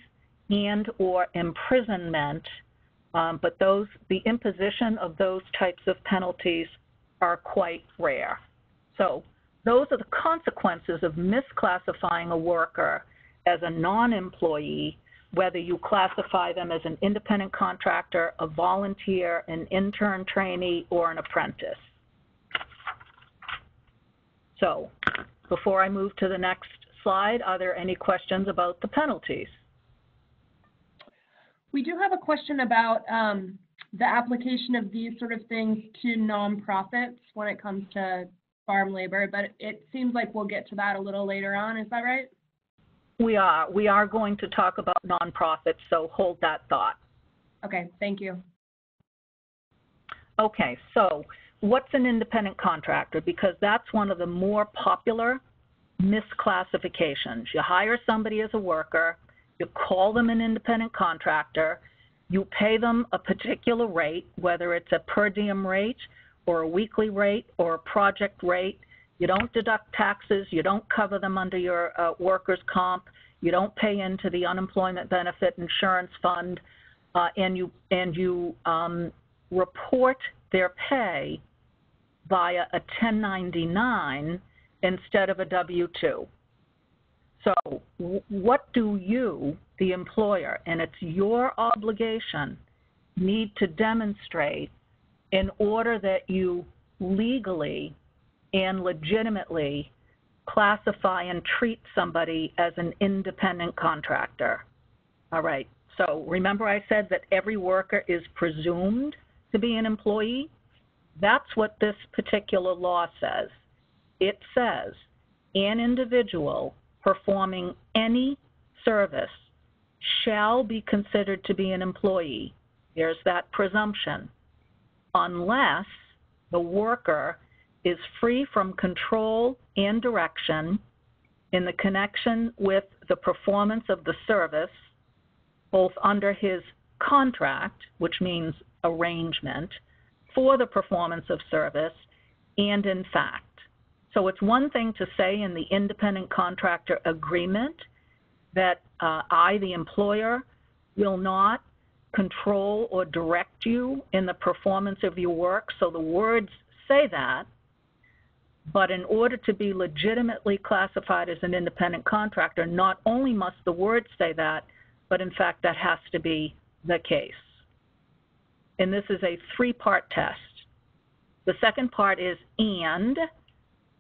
and or imprisonment, but the imposition of those types of penalties are quite rare. So those are the consequences of misclassifying a worker as a non-employee, whether you classify them as an independent contractor, a volunteer, an intern trainee, or an apprentice. So before I move to the next slide, are there any questions about the penalties? We do have a question about the application of these sort of things to nonprofits when it comes to farm labor, but it seems like we'll get to that a little later on. Is that right? We are going to talk about nonprofits, so hold that thought. Okay, thank you. Okay, so what's an independent contractor? Because that's one of the more popular misclassifications. You hire somebody as a worker, you call them an independent contractor, you pay them a particular rate, whether it's a per diem rate or a weekly rate or a project rate. You don't deduct taxes, you don't cover them under your workers' comp, you don't pay into the unemployment benefit insurance fund, and you report their pay via a 1099 instead of a W-2. So what do you, the employer, and it's your obligation, need to demonstrate in order that you legally and legitimately classify and treat somebody as an independent contractor? All right, so remember I said that every worker is presumed to be an employee? That's what this particular law says. It says an individual performing any service shall be considered to be an employee. There's that presumption, unless the worker is free from control and direction in the connection with the performance of the service, both under his contract, which means arrangement, for the performance of service, and in fact. So it's one thing to say in the independent contractor agreement that I, the employer, will not control or direct you in the performance of your work. So the words say that, but in order to be legitimately classified as an independent contractor, not only must the words say that, but in fact that has to be the case. And this is a three-part test. The second part is and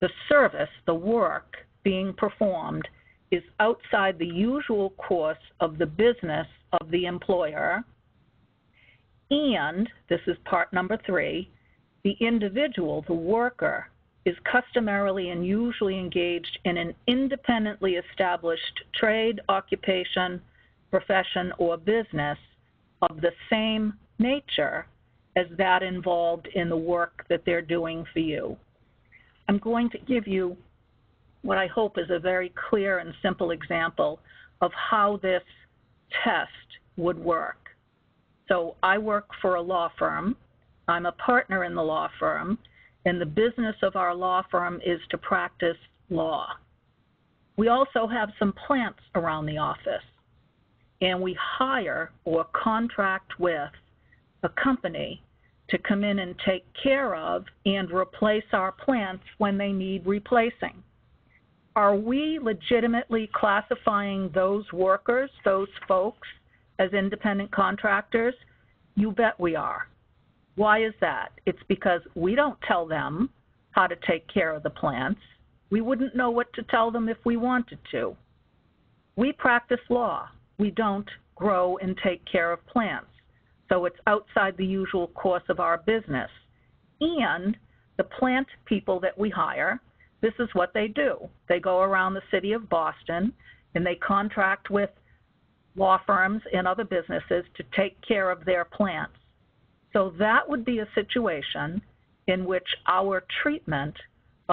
the service, the work being performed, is outside the usual course of the business of the employer. And, this is part number 3, the individual, the worker, is customarily and usually engaged in an independently established trade, occupation, profession, or business of the same nature as that involved in the work that they're doing for you. I'm going to give you what I hope is a very clear and simple example of how this test would work. So I work for a law firm. I'm a partner in the law firm, and the business of our law firm is to practice law. We also have some plants around the office, and we hire or contract with a company to come in and take care of and replace our plants when they need replacing. Are we legitimately classifying those workers, those folks, as independent contractors? You bet we are. Why is that? It's because we don't tell them how to take care of the plants. We wouldn't know what to tell them if we wanted to. We practice law. We don't grow and take care of plants. So it's outside the usual course of our business. And the plant people that we hire, this is what they do. They go around the city of Boston and they contract with law firms and other businesses to take care of their plants. So that would be a situation in which our treatment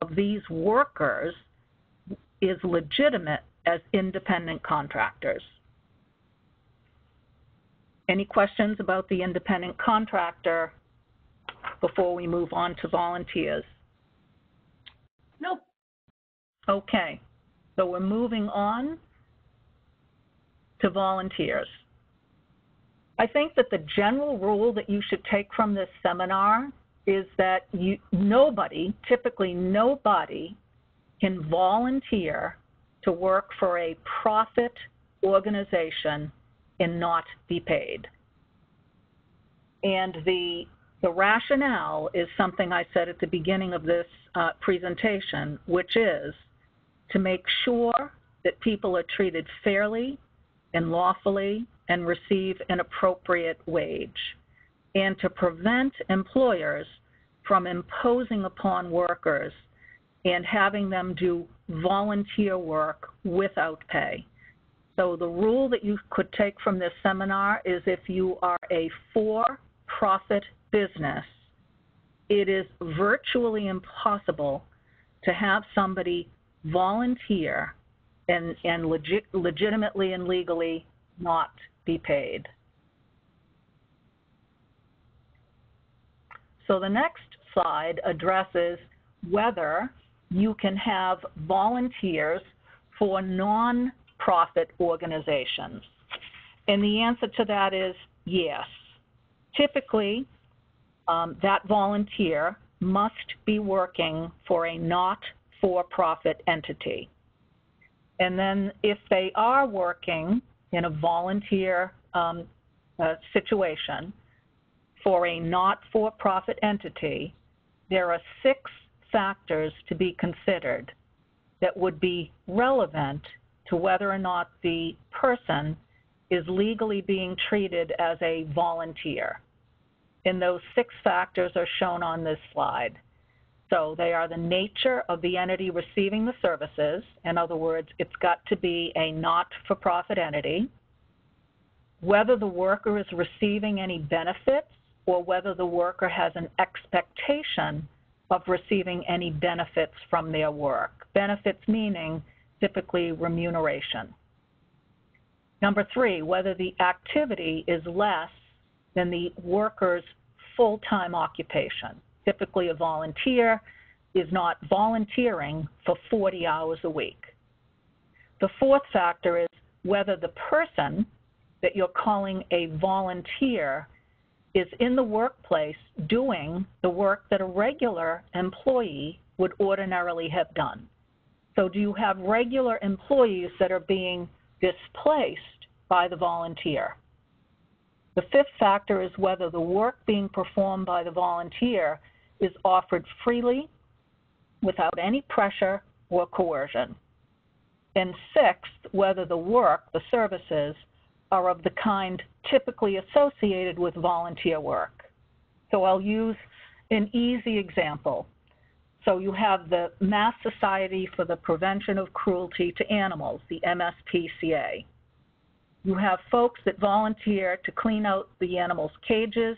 of these workers is legitimate as independent contractors. Any questions about the independent contractor before we move on to volunteers? Nope. Okay, so we're moving on to volunteers. I think that the general rule that you should take from this seminar is that typically nobody can volunteer to work for a profit organization and not be paid. And the rationale is something I said at the beginning of this presentation, which is to make sure that people are treated fairly and lawfully and receive an appropriate wage, and to prevent employers from imposing upon workers and having them do volunteer work without pay. So the rule that you could take from this seminar is if you are a for-profit business, it is virtually impossible to have somebody volunteer and legitimately and legally not be paid. So the next slide addresses whether you can have volunteers for non-profit organizations. And the answer to that is yes. Typically, that volunteer must be working for a not-for-profit entity. And then if they are working in a volunteer situation for a not-for-profit entity, there are 6 factors to be considered that would be relevant to whether or not the person is legally being treated as a volunteer. And those 6 factors are shown on this slide. So they are the nature of the entity receiving the services. In other words, it's got to be a not-for-profit entity. Whether the worker is receiving any benefits or whether the worker has an expectation of receiving any benefits from their work. Benefits meaning typically remuneration. Number 3, whether the activity is less than the worker's full-time occupation. Typically, a volunteer is not volunteering for 40 hours a week. The 4th factor is whether the person that you're calling a volunteer is in the workplace doing the work that a regular employee would ordinarily have done. So do you have regular employees that are being displaced by the volunteer? The fifth factor is whether the work being performed by the volunteer is offered freely without any pressure or coercion. And sixth, whether the work, the services, are of the kind typically associated with volunteer work. So I'll use an easy example. So you have the Mass Society for the Prevention of Cruelty to Animals, the MSPCA. You have folks that volunteer to clean out the animals' cages.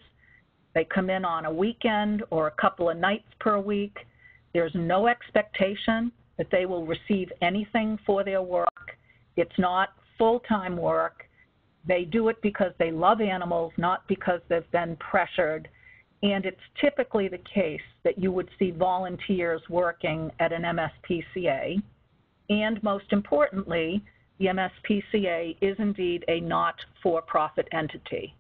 They come in on a weekend or a couple of nights per week. There's no expectation that they will receive anything for their work. It's not full-time work. They do it because they love animals, not because they've been pressured. And it's typically the case that you would see volunteers working at an MSPCA. And most importantly, the MSPCA is indeed a not-for-profit entity.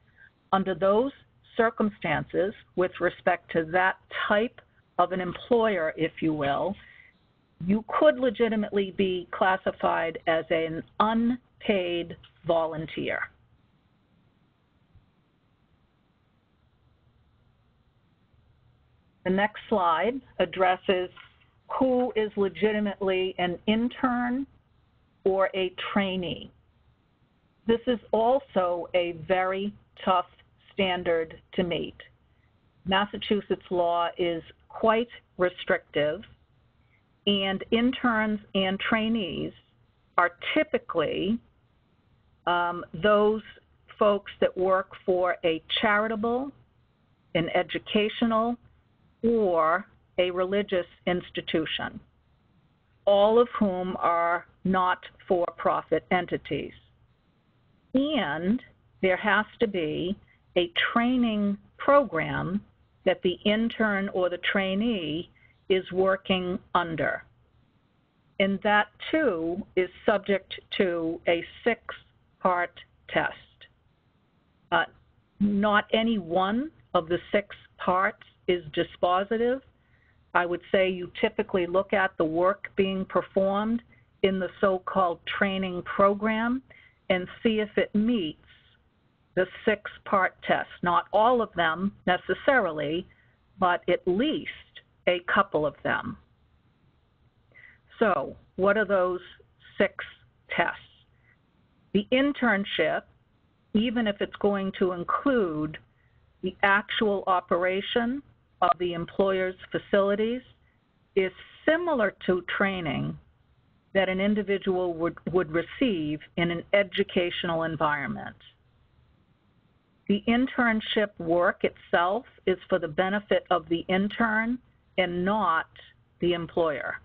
Under those circumstances, with respect to that type of an employer, if you will, you could legitimately be classified as an unpaid volunteer. The next slide addresses who is legitimately an intern or a trainee. This is also a very tough standard to meet. Massachusetts law is quite restrictive, and interns and trainees are typically those folks that work for a charitable, an educational, or a religious institution, all of whom are not-for-profit entities. And there has to be a training program that the intern or the trainee is working under. And that, too, is subject to a 6-part test. Not any one of the 6 parts is dispositive. I would say you typically look at the work being performed in the so-called training program and see if it meets the 6-part test. Not all of them necessarily, but at least a couple of them. So what are those 6 tests? The internship, even if it's going to include the actual operation of the employer's facilities, is similar to training that an individual would receive in an educational environment. The internship work itself is for the benefit of the intern and not the employer.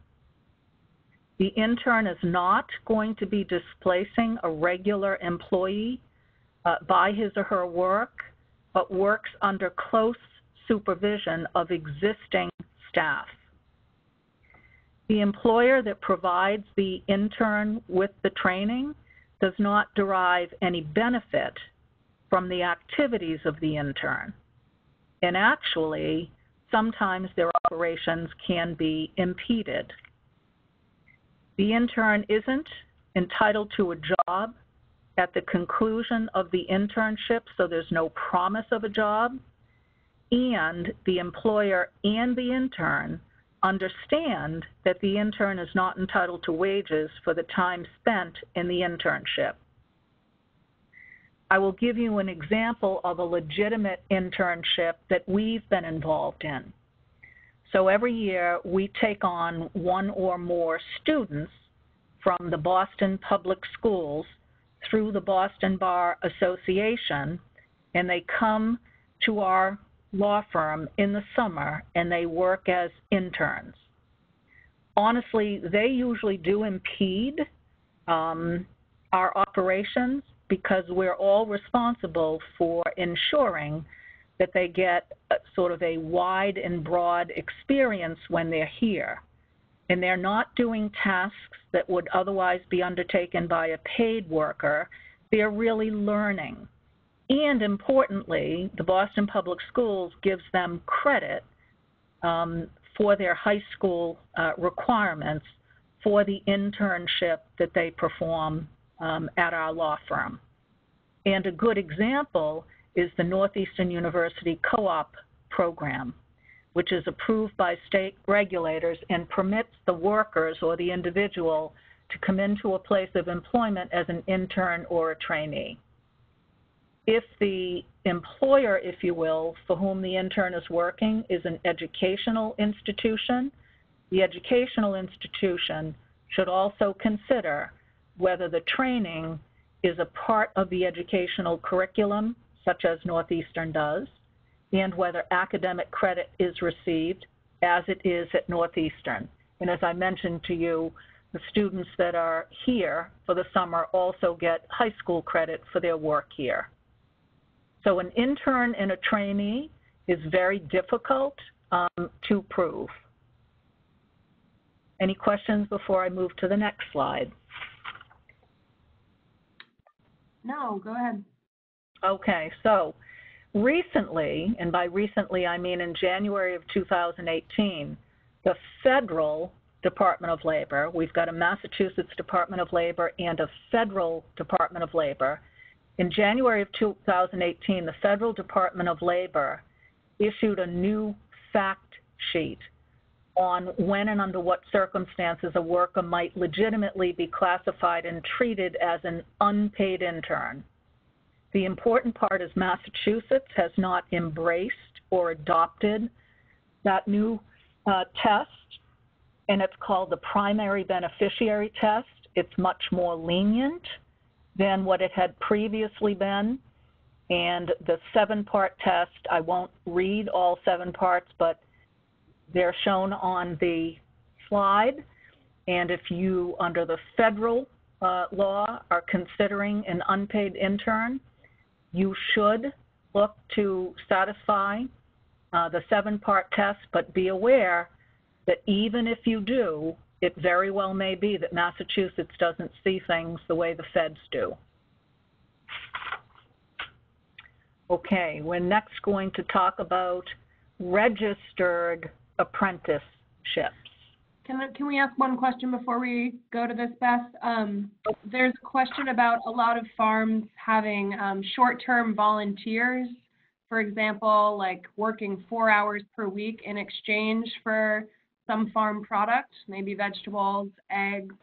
The intern is not going to be displacing a regular employee by his or her work, but works under close supervision of existing staff. The employer that provides the intern with the training does not derive any benefit from the activities of the intern. And actually, sometimes their operations can be impeded. The intern isn't entitled to a job at the conclusion of the internship, so there's no promise of a job. And the employer and the intern understand that the intern is not entitled to wages for the time spent in the internship. I will give you an example of a legitimate internship that we've been involved in. So every year we take on one or more students from the Boston Public Schools through the Boston Bar Association, and they come to our law firm in the summer and they work as interns. Honestly, they usually do impede our operations because we're all responsible for ensuring that they get sort of a wide and broad experience when they're here. and they're not doing tasks that would otherwise be undertaken by a paid worker. They're really learning. And importantly, the Boston Public Schools gives them credit for their high school requirements for the internship that they perform at our law firm. And a good example is the Northeastern University Co-op program, which is approved by state regulators and permits the workers or the individual to come into a place of employment as an intern or a trainee. If the employer, if you will, for whom the intern is working is an educational institution, the educational institution should also consider whether the training is a part of the educational curriculum, such as Northeastern does, and whether academic credit is received, as it is at Northeastern. And as I mentioned to you, the students that are here for the summer also get high school credit for their work here. So an intern and a trainee is very difficult to prove. Any questions before I move to the next slide? No, go ahead. Okay, so recently, and by recently I mean in January of 2018, the federal Department of Labor, we've got a Massachusetts Department of Labor and a federal Department of Labor. In January of 2018, the federal Department of Labor issued a new fact sheet on when and under what circumstances a worker might legitimately be classified and treated as an unpaid intern. The important part is Massachusetts has not embraced or adopted that new test, and it's called the primary beneficiary test. It's much more lenient than what it had previously been. And the 7-part test, I won't read all 7 parts, but they're shown on the slide. And if you, under the federal law, are considering an unpaid intern, you should look to satisfy the 7-part test, but be aware that even if you do, it very well may be that Massachusetts doesn't see things the way the feds do. Okay, we're next going to talk about registered apprenticeships. Can we ask one question before we go to this, Beth? There's a question about a lot of farms having short-term volunteers, for example, like working 4 hours per week in exchange for some farm product, maybe vegetables, eggs,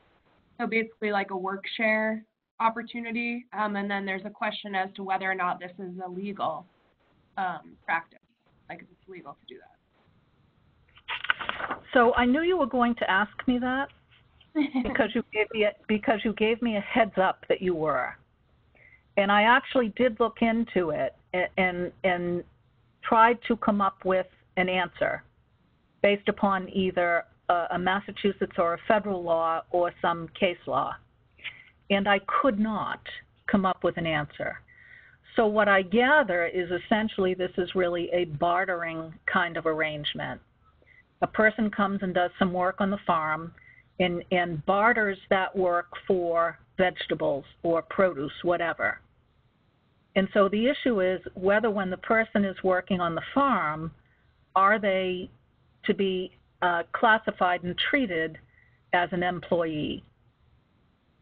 so basically like a work share opportunity. And then there's a question as to whether or not this is a legal practice, like if it's legal to do that. So I knew you were going to ask me that because you gave me a heads up that you were. And I actually did look into it and tried to come up with an answer based upon either a Massachusetts or a federal law or some case law. And I could not come up with an answer. So what I gather is essentially this is really a bartering kind of arrangement. A person comes and does some work on the farm and barters that work for vegetables or produce, whatever. And so the issue is whether when the person is working on the farm, are they to be classified and treated as an employee,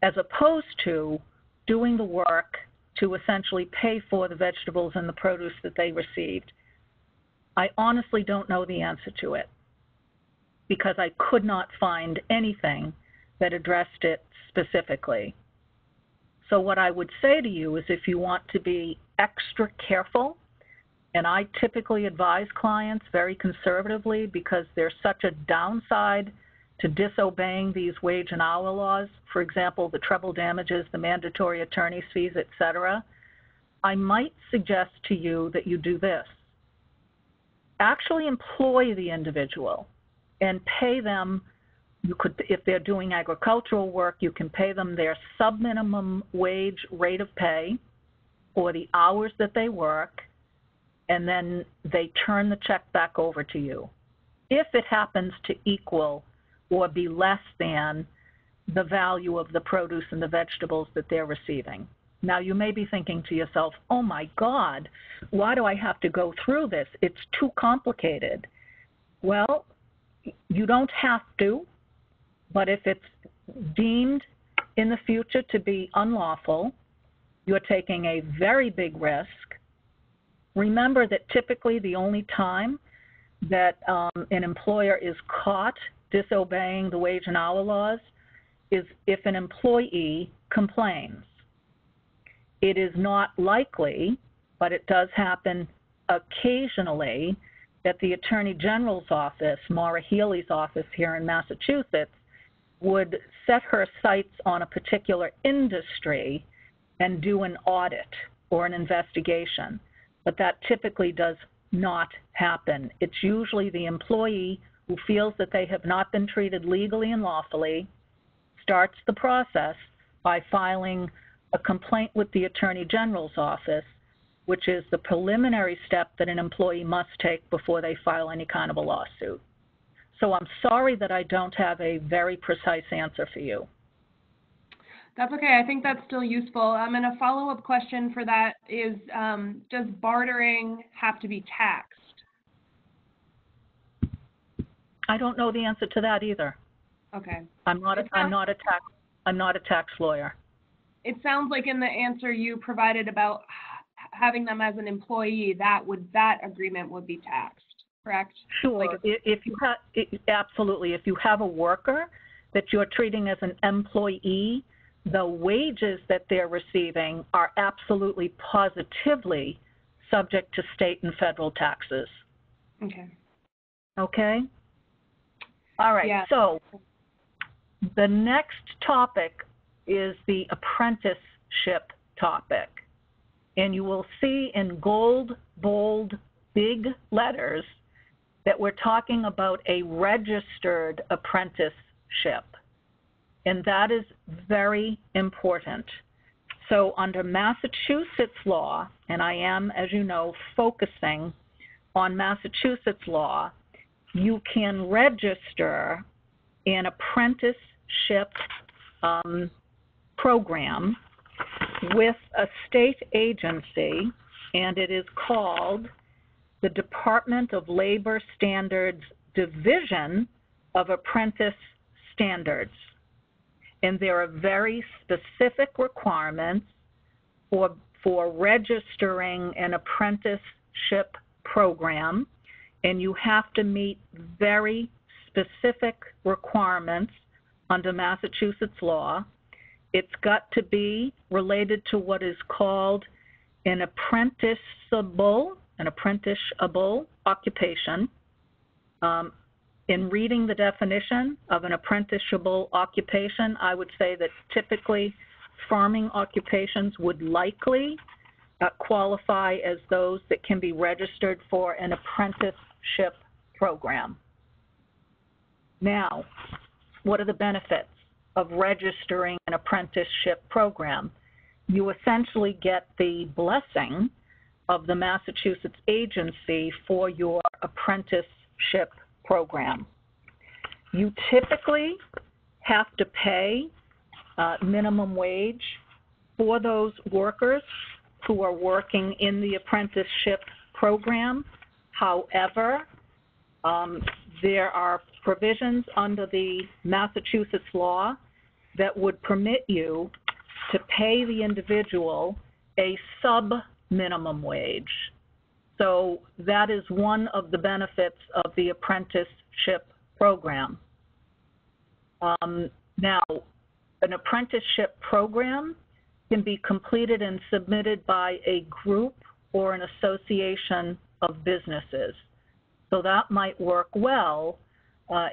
as opposed to doing the work to essentially pay for the vegetables and the produce that they received. I honestly don't know the answer to it because I could not find anything that addressed it specifically. So what I would say to you is if you want to be extra careful, and I typically advise clients very conservatively because there's such a downside to disobeying these wage and hour laws, for example, the treble damages, the mandatory attorney's fees, et cetera, I might suggest to you that you do this. Actually employ the individual and pay them. You could, if they're doing agricultural work, you can pay them their sub-minimum wage rate of pay for the hours that they work, and then they turn the check back over to you. If it happens to equal or be less than the value of the produce and the vegetables that they're receiving. Now, you may be thinking to yourself, oh my God, why do I have to go through this? It's too complicated. Well, you don't have to, but if it's deemed in the future to be unlawful, you're taking a very big risk. Remember that typically the only time that an employer is caught disobeying the wage and hour laws is if an employee complains. It is not likely, but it does happen occasionally, that the Attorney General's office, Maura Healey's office here in Massachusetts, would set her sights on a particular industry and do an audit or an investigation. But that typically does not happen. It's usually the employee who feels that they have not been treated legally and lawfully, starts the process by filing a complaint with the Attorney General's office, which is the preliminary step that an employee must take before they file any kind of a lawsuit. So I'm sorry that I don't have a very precise answer for you. That's okay. I think that's still useful. And a follow-up question for that is, does bartering have to be taxed? I don't know the answer to that either. Okay. I'm not a tax lawyer. It sounds like in the answer you provided about having them as an employee, that agreement would be taxed, correct? Sure. Like Absolutely. If you have a worker that you're treating as an employee, the wages that they're receiving are absolutely positively subject to state and federal taxes. Okay. Okay? All right. Yeah. So the next topic is the apprenticeship topic. And you will see in gold, bold, big letters that we're talking about a registered apprenticeship. And that is very important. So under Massachusetts law, and I am, as you know, focusing on Massachusetts law, you can register an apprenticeship program with a state agency, and it is called the Department of Labor Standards Division of Apprentice Standards. And there are very specific requirements for registering an apprenticeship program, and you have to meet very specific requirements under Massachusetts law. It's got to be related to what is called an apprenticable occupation. In reading the definition of an apprenticable occupation, I would say that typically farming occupations would likely qualify as those that can be registered for an apprenticeship program. Now, what are the benefits of registering an apprenticeship program? You essentially get the blessing of the Massachusetts agency for your apprenticeship program. You typically have to pay minimum wage for those workers who are working in the apprenticeship program. However, there are provisions under the Massachusetts law that would permit you to pay the individual a sub-minimum wage. So that is one of the benefits of the apprenticeship program. Now, an apprenticeship program can be completed and submitted by a group or an association of businesses. So that might work well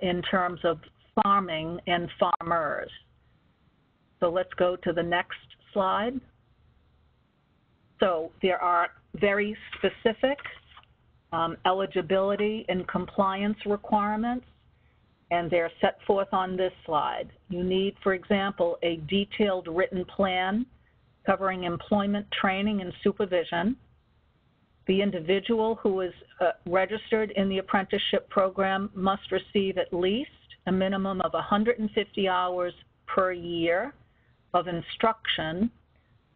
in terms of farming and farmers. So let's go to the next slide. So there are very specific eligibility and compliance requirements, and they're set forth on this slide. You need, for example, a detailed written plan covering employment training and supervision. The individual who is registered in the apprenticeship program must receive at least a minimum of 150 hours per year of instruction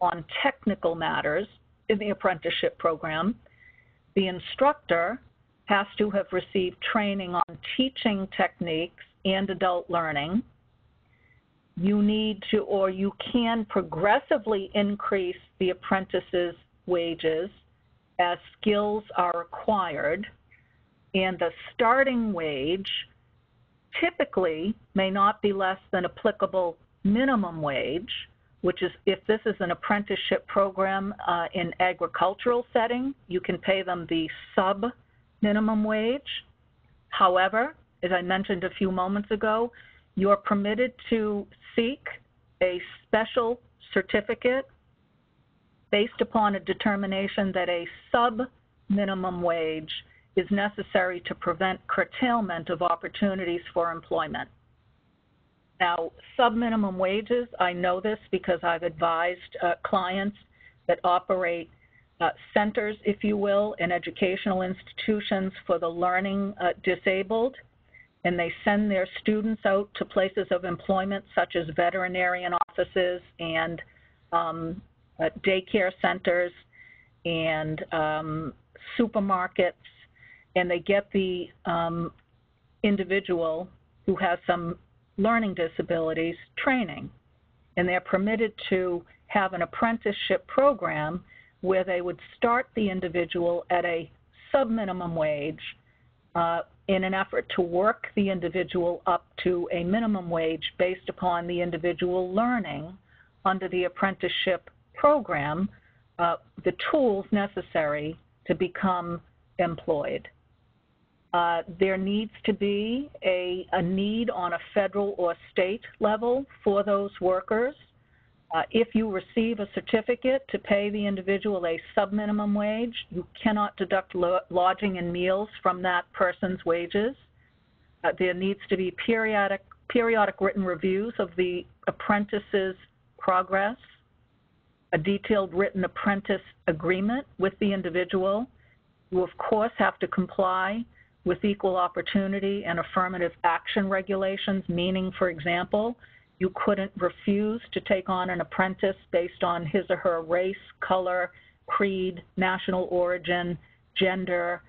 on technical matters in the apprenticeship program. The instructor has to have received training on teaching techniques and adult learning. You need to, or you can progressively increase the apprentice's wages as skills are acquired, and the starting wage typically may not be less than applicable minimum wage, which is, if this is an apprenticeship program in agricultural setting, you can pay them the sub-minimum wage. However, as I mentioned a few moments ago, you're permitted to seek a special certificate based upon a determination that a sub-minimum wage is necessary to prevent curtailment of opportunities for employment. Now, sub-minimum wages, I know this because I've advised clients that operate centers, if you will, in educational institutions for the learning disabled, and they send their students out to places of employment such as veterinarian offices and daycare centers and supermarkets, and they get the individual who has some learning disabilities training, and they're permitted to have an apprenticeship program where they would start the individual at a sub-minimum wage in an effort to work the individual up to a minimum wage based upon the individual learning under the apprenticeship program the tools necessary to become employed. There needs to be a need on a federal or state level for those workers. If you receive a certificate to pay the individual a sub-minimum wage, you cannot deduct lodging and meals from that person's wages. There needs to be periodic written reviews of the apprentice's progress, a detailed written apprentice agreement with the individual. You, of course, have to comply with equal opportunity and affirmative action regulations, meaning, for example, you couldn't refuse to take on an apprentice based on his or her race, color, creed, national origin, gender,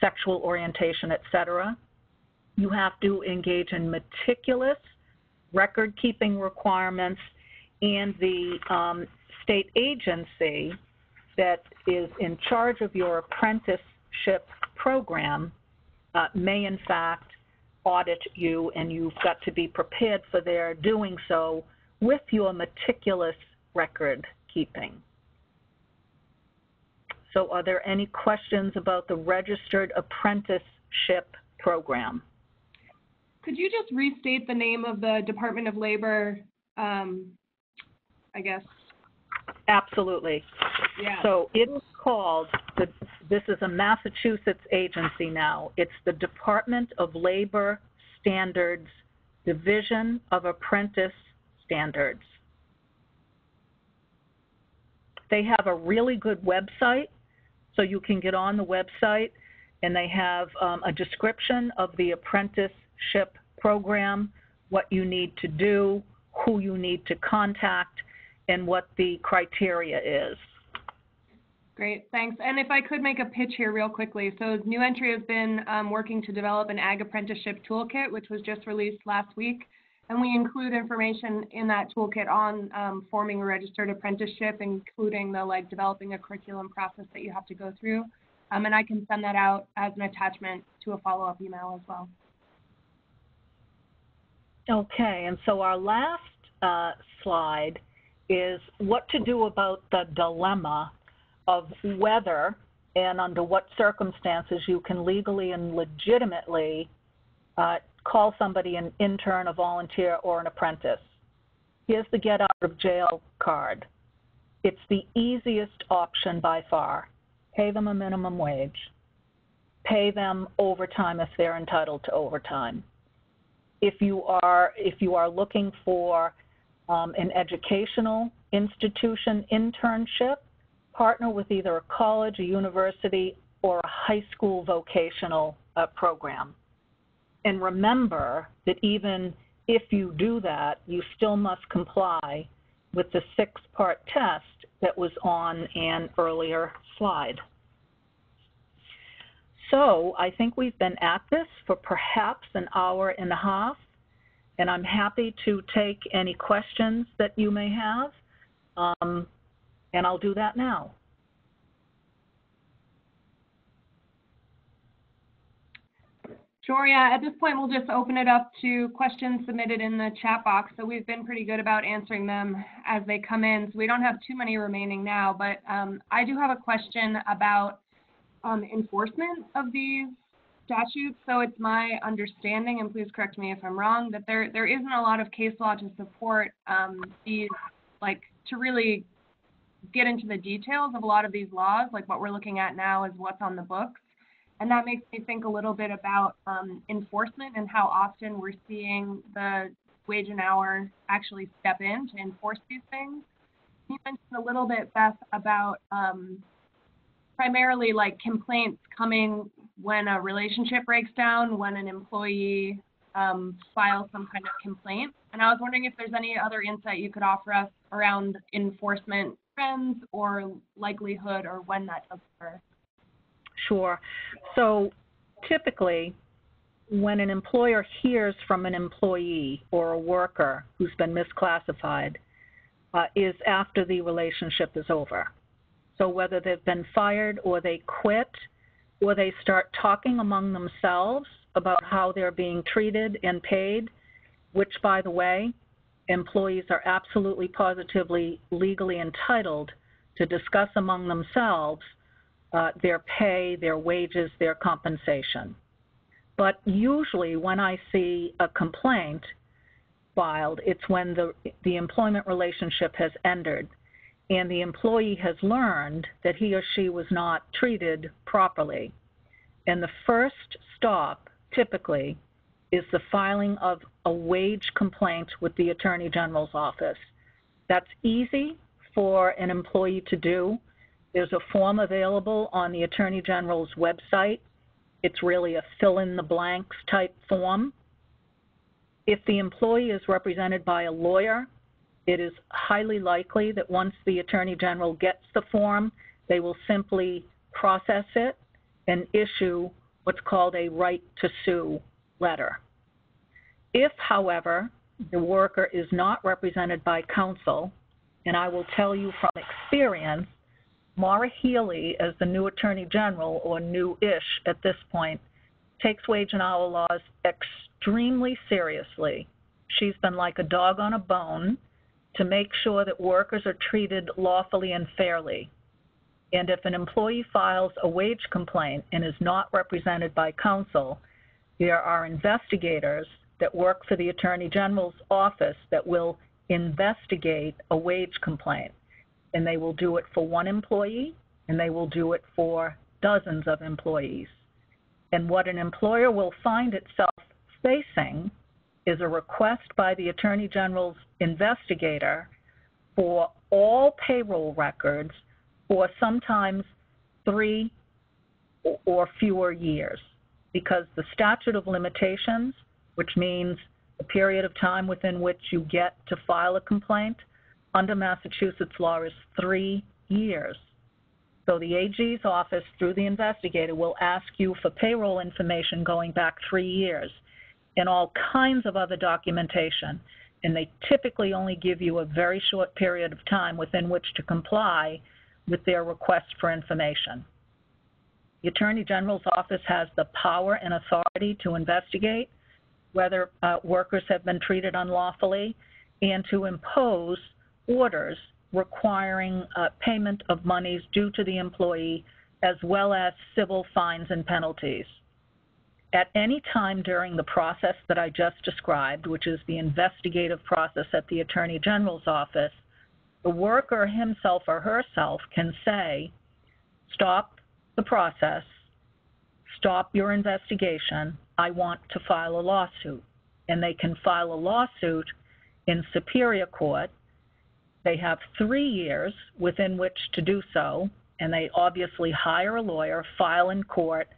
sexual orientation, etc. You have to engage in meticulous record-keeping requirements, and the state agency that is in charge of your apprenticeship program may, in fact, audit you, and you've got to be prepared for their doing so with your meticulous record keeping. So are there any questions about the Registered Apprenticeship Program? Could you just restate the name of the Department of Labor, I guess? Absolutely. Yeah. So it is called, this is a Massachusetts agency now. It's the Department of Labor Standards, Division of Apprentice Standards. They have a really good website, so you can get on the website, and they have a description of the apprenticeship program, what you need to do, who you need to contact, and what the criteria is. Great, thanks. And if I could make a pitch here real quickly. So New Entry has been working to develop an ag apprenticeship toolkit, which was just released last week. And we include information in that toolkit on forming a registered apprenticeship, including the developing a curriculum process that you have to go through. And I can send that out as an attachment to a follow-up email as well. Okay, and so our last slide is what to do about the dilemma of whether and under what circumstances you can legally and legitimately call somebody an intern, a volunteer, or an apprentice. Here's the get out of jail card. It's the easiest option by far. Pay them a minimum wage. Pay them overtime if they're entitled to overtime. If you are looking for an educational institution internship, partner with either a college, a university, or a high school vocational program. And remember that even if you do that, you still must comply with the 6-part test that was on an earlier slide. So I think we've been at this for perhaps an hour and a half, and I'm happy to take any questions that you may have, and I'll do that now. Sure, yeah. At this point, we'll just open it up to questions submitted in the chat box. So we've been pretty good about answering them as they come in. So we don't have too many remaining now, but I do have a question about enforcement of these statutes. So it's my understanding, and please correct me if I'm wrong, that there isn't a lot of case law to support these, like, to really get into the details of a lot of these laws. Like what we're looking at now is what's on the books. And that makes me think a little bit about enforcement and how often we're seeing the wage and hour actually step in to enforce these things. You mentioned a little bit, Beth, about primarily like complaints coming when a relationship breaks down, when an employee files some kind of complaint. And I was wondering if there's any other insight you could offer us around enforcement trends or likelihood or when that does occur. Sure. So typically, when an employer hears from an employee or a worker who's been misclassified, is after the relationship is over. So whether they've been fired or they quit or they start talking among themselves about how they're being treated and paid, which, by the way, employees are absolutely positively legally entitled to discuss among themselves their pay, their wages, their compensation. But usually when I see a complaint filed, it's when the employment relationship has ended and the employee has learned that he or she was not treated properly. And the first stop, typically, is the filing of a wage complaint with the Attorney General's office. That's easy for an employee to do. There's a form available on the Attorney General's website. It's really a fill-in-the-blanks type form. If the employee is represented by a lawyer, it is highly likely that once the Attorney General gets the form, they will simply process it and issue what's called a right to sue letter. If, however, the worker is not represented by counsel, and I will tell you from experience, Maura Healey, as the new Attorney General, or new-ish at this point, takes wage and hour laws extremely seriously. She's been like a dog on a bone to make sure that workers are treated lawfully and fairly. And if an employee files a wage complaint and is not represented by counsel, there are investigators that work for the Attorney General's office that will investigate a wage complaint. And they will do it for one employee, and they will do it for dozens of employees. And what an employer will find itself facing is a request by the Attorney General's investigator for all payroll records for sometimes 3 or fewer years, because the statute of limitations, which means the period of time within which you get to file a complaint, under Massachusetts law is 3 years. So the AG's office, through the investigator, will ask you for payroll information going back 3 years and all kinds of other documentation. And they typically only give you a very short period of time within which to comply with their request for information. The Attorney General's office has the power and authority to investigate whether workers have been treated unlawfully and to impose orders requiring payment of monies due to the employee, as well as civil fines and penalties. At any time during the process that I just described, which is the investigative process at the Attorney General's office, the worker himself or herself can say, stop the process, stop your investigation, I want to file a lawsuit. And they can file a lawsuit in Superior Court. They have 3 years within which to do so, and they obviously hire a lawyer, file in court,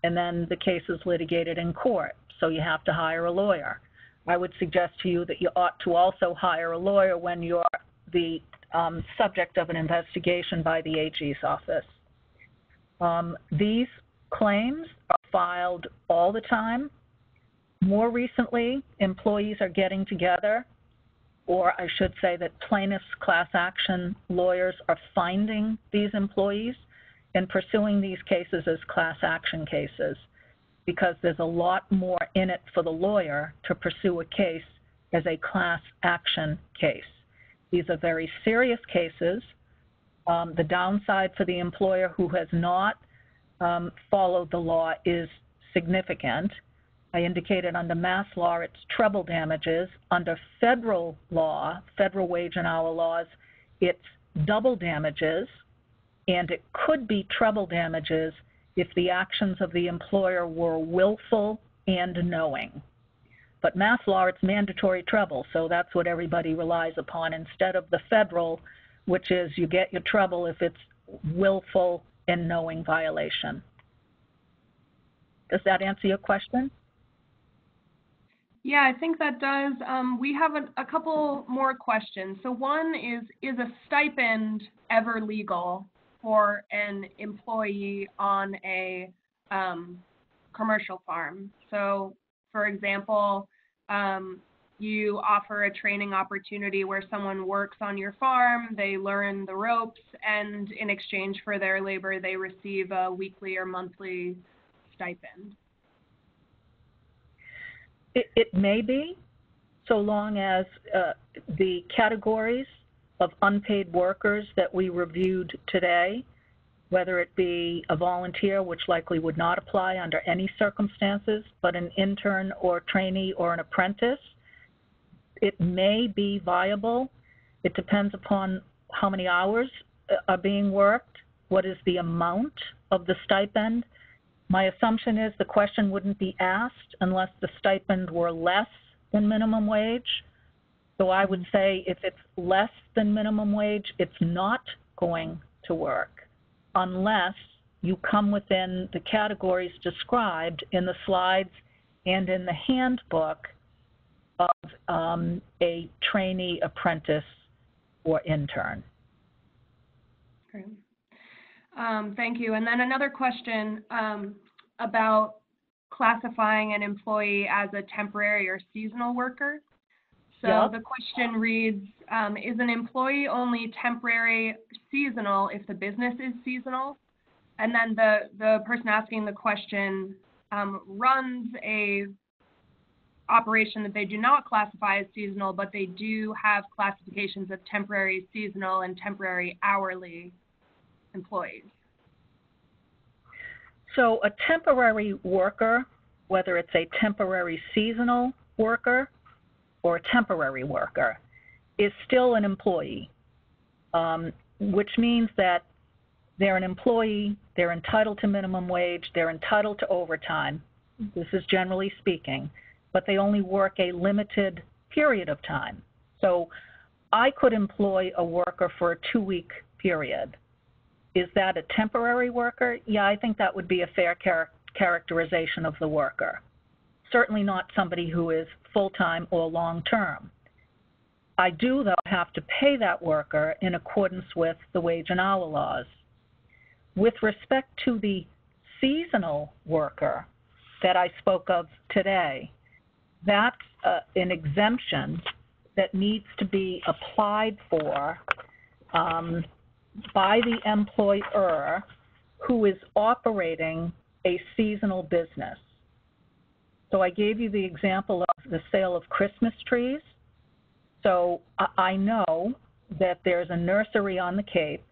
and then the case is litigated in court. so you have to hire a lawyer. I would suggest to you that you ought to also hire a lawyer when you're the subject of an investigation by the AG's office. These claims are filed all the time. More recently, employees are getting together, or I should say that plaintiffs' class action lawyers are finding these employees and pursuing these cases as class action cases, because there's a lot more in it for the lawyer to pursue a case as a class action case. These are very serious cases. The downside for the employer who has not followed the law is significant. I indicated under mass law, it's treble damages. Under federal law, federal wage and hour laws, it's double damages, and it could be treble damages if the actions of the employer were willful and knowing. But mass law, it's mandatory treble, so that's what everybody relies upon instead of the federal, which is you get your treble if it's willful and knowing violation. Does that answer your question? Yeah, I think that does. We have a couple more questions. So one is a stipend ever legal for an employee on a commercial farm? So, for example, you offer a training opportunity where someone works on your farm, they learn the ropes, and in exchange for their labor, they receive a weekly or monthly stipend. It may be, so long as the categories of unpaid workers that we reviewed today, whether it be a volunteer, which likely would not apply under any circumstances, but an intern or trainee or an apprentice, it may be viable. It depends upon how many hours are being worked, what is the amount of the stipend. My assumption is the question wouldn't be asked unless the stipend were less than minimum wage. So I would say if it's less than minimum wage, it's not going to work unless you come within the categories described in the slides and in the handbook of a trainee, apprentice, or intern. Great. Thank you. And then another question about classifying an employee as a temporary or seasonal worker. So the question reads, is an employee only temporary seasonal if the business is seasonal? And then the person asking the question runs a operation that they do not classify as seasonal, but they do have classifications of temporary seasonal and temporary hourly employees. So a temporary worker, whether it's a temporary seasonal worker or a temporary worker, is still an employee, which means that they're an employee, they're entitled to minimum wage, they're entitled to overtime. This is generally speaking, but they only work a limited period of time. So I could employ a worker for a 2-week period. Is that a temporary worker? Yeah, I think that would be a fair characterization of the worker. Certainly not somebody who is full-time or long-term. I do, though, have to pay that worker in accordance with the wage and hour laws. With respect to the seasonal worker that I spoke of today, that's an exemption that needs to be applied for by the employer who is operating a seasonal business. So I gave you the example of the sale of Christmas trees. So I know that there's a nursery on the Cape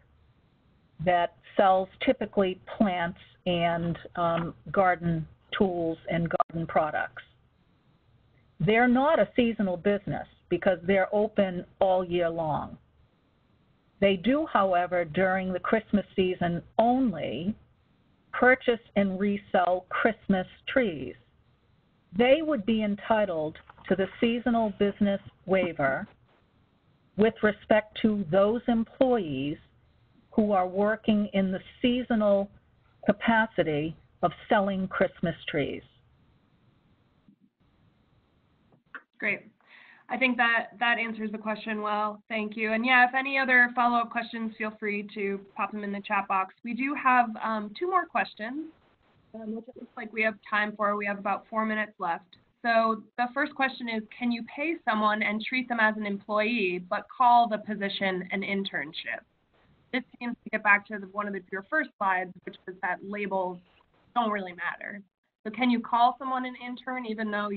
that sells typically plants and garden tools and garden products. They're not a seasonal business because they're open all year long. They do, however, during the Christmas season only, purchase and resell Christmas trees. They would be entitled to the seasonal business waiver with respect to those employees who are working in the seasonal capacity of selling Christmas trees. Great. I think that answers the question well. Thank you. And yeah, if any other follow-up questions, feel free to pop them in the chat box. We do have 2 more questions, which it looks like we have time for. We have about 4 minutes left. So the first question is, can you pay someone and treat them as an employee, but call the position an internship? This seems to get back to one of your first slides, which was that labels don't really matter. So can you call someone an intern even though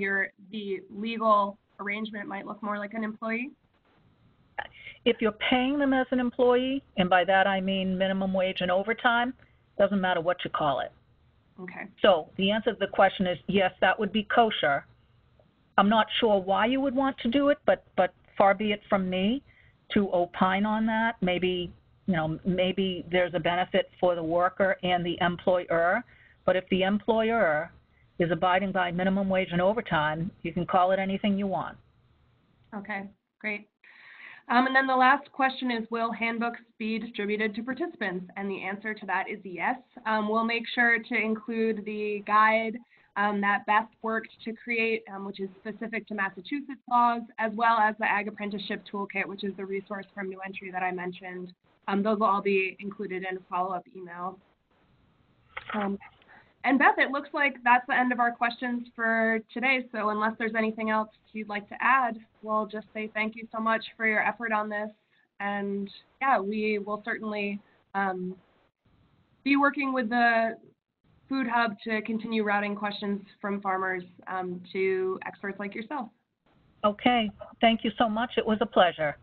the legal arrangement might look more like an employee? If you're paying them as an employee, and by that I mean minimum wage and overtime, doesn't matter what you call it. Okay. So the answer to the question is yes, that would be kosher. I'm not sure why you would want to do it, but far be it from me to opine on that. Maybe, maybe there's a benefit for the worker and the employer, but if the employer is abiding by minimum wage and overtime, you can call it anything you want. Okay, great. And then the last question is, will handbooks be distributed to participants? And the answer to that is yes. We'll make sure to include the guide that Beth worked to create, which is specific to Massachusetts laws, as well as the Ag Apprenticeship Toolkit, which is the resource from New Entry that I mentioned. Those will all be included in a follow-up email. And Beth, it looks like that's the end of our questions for today. So unless there's anything else you'd like to add, we'll just say thank you so much for your effort on this. And yeah, we will certainly be working with the Food Hub to continue routing questions from farmers to experts like yourself. Okay, thank you so much. It was a pleasure.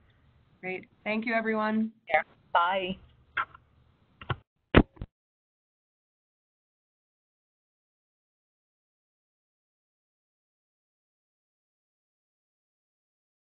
Great. Thank you, everyone. Yeah. Bye.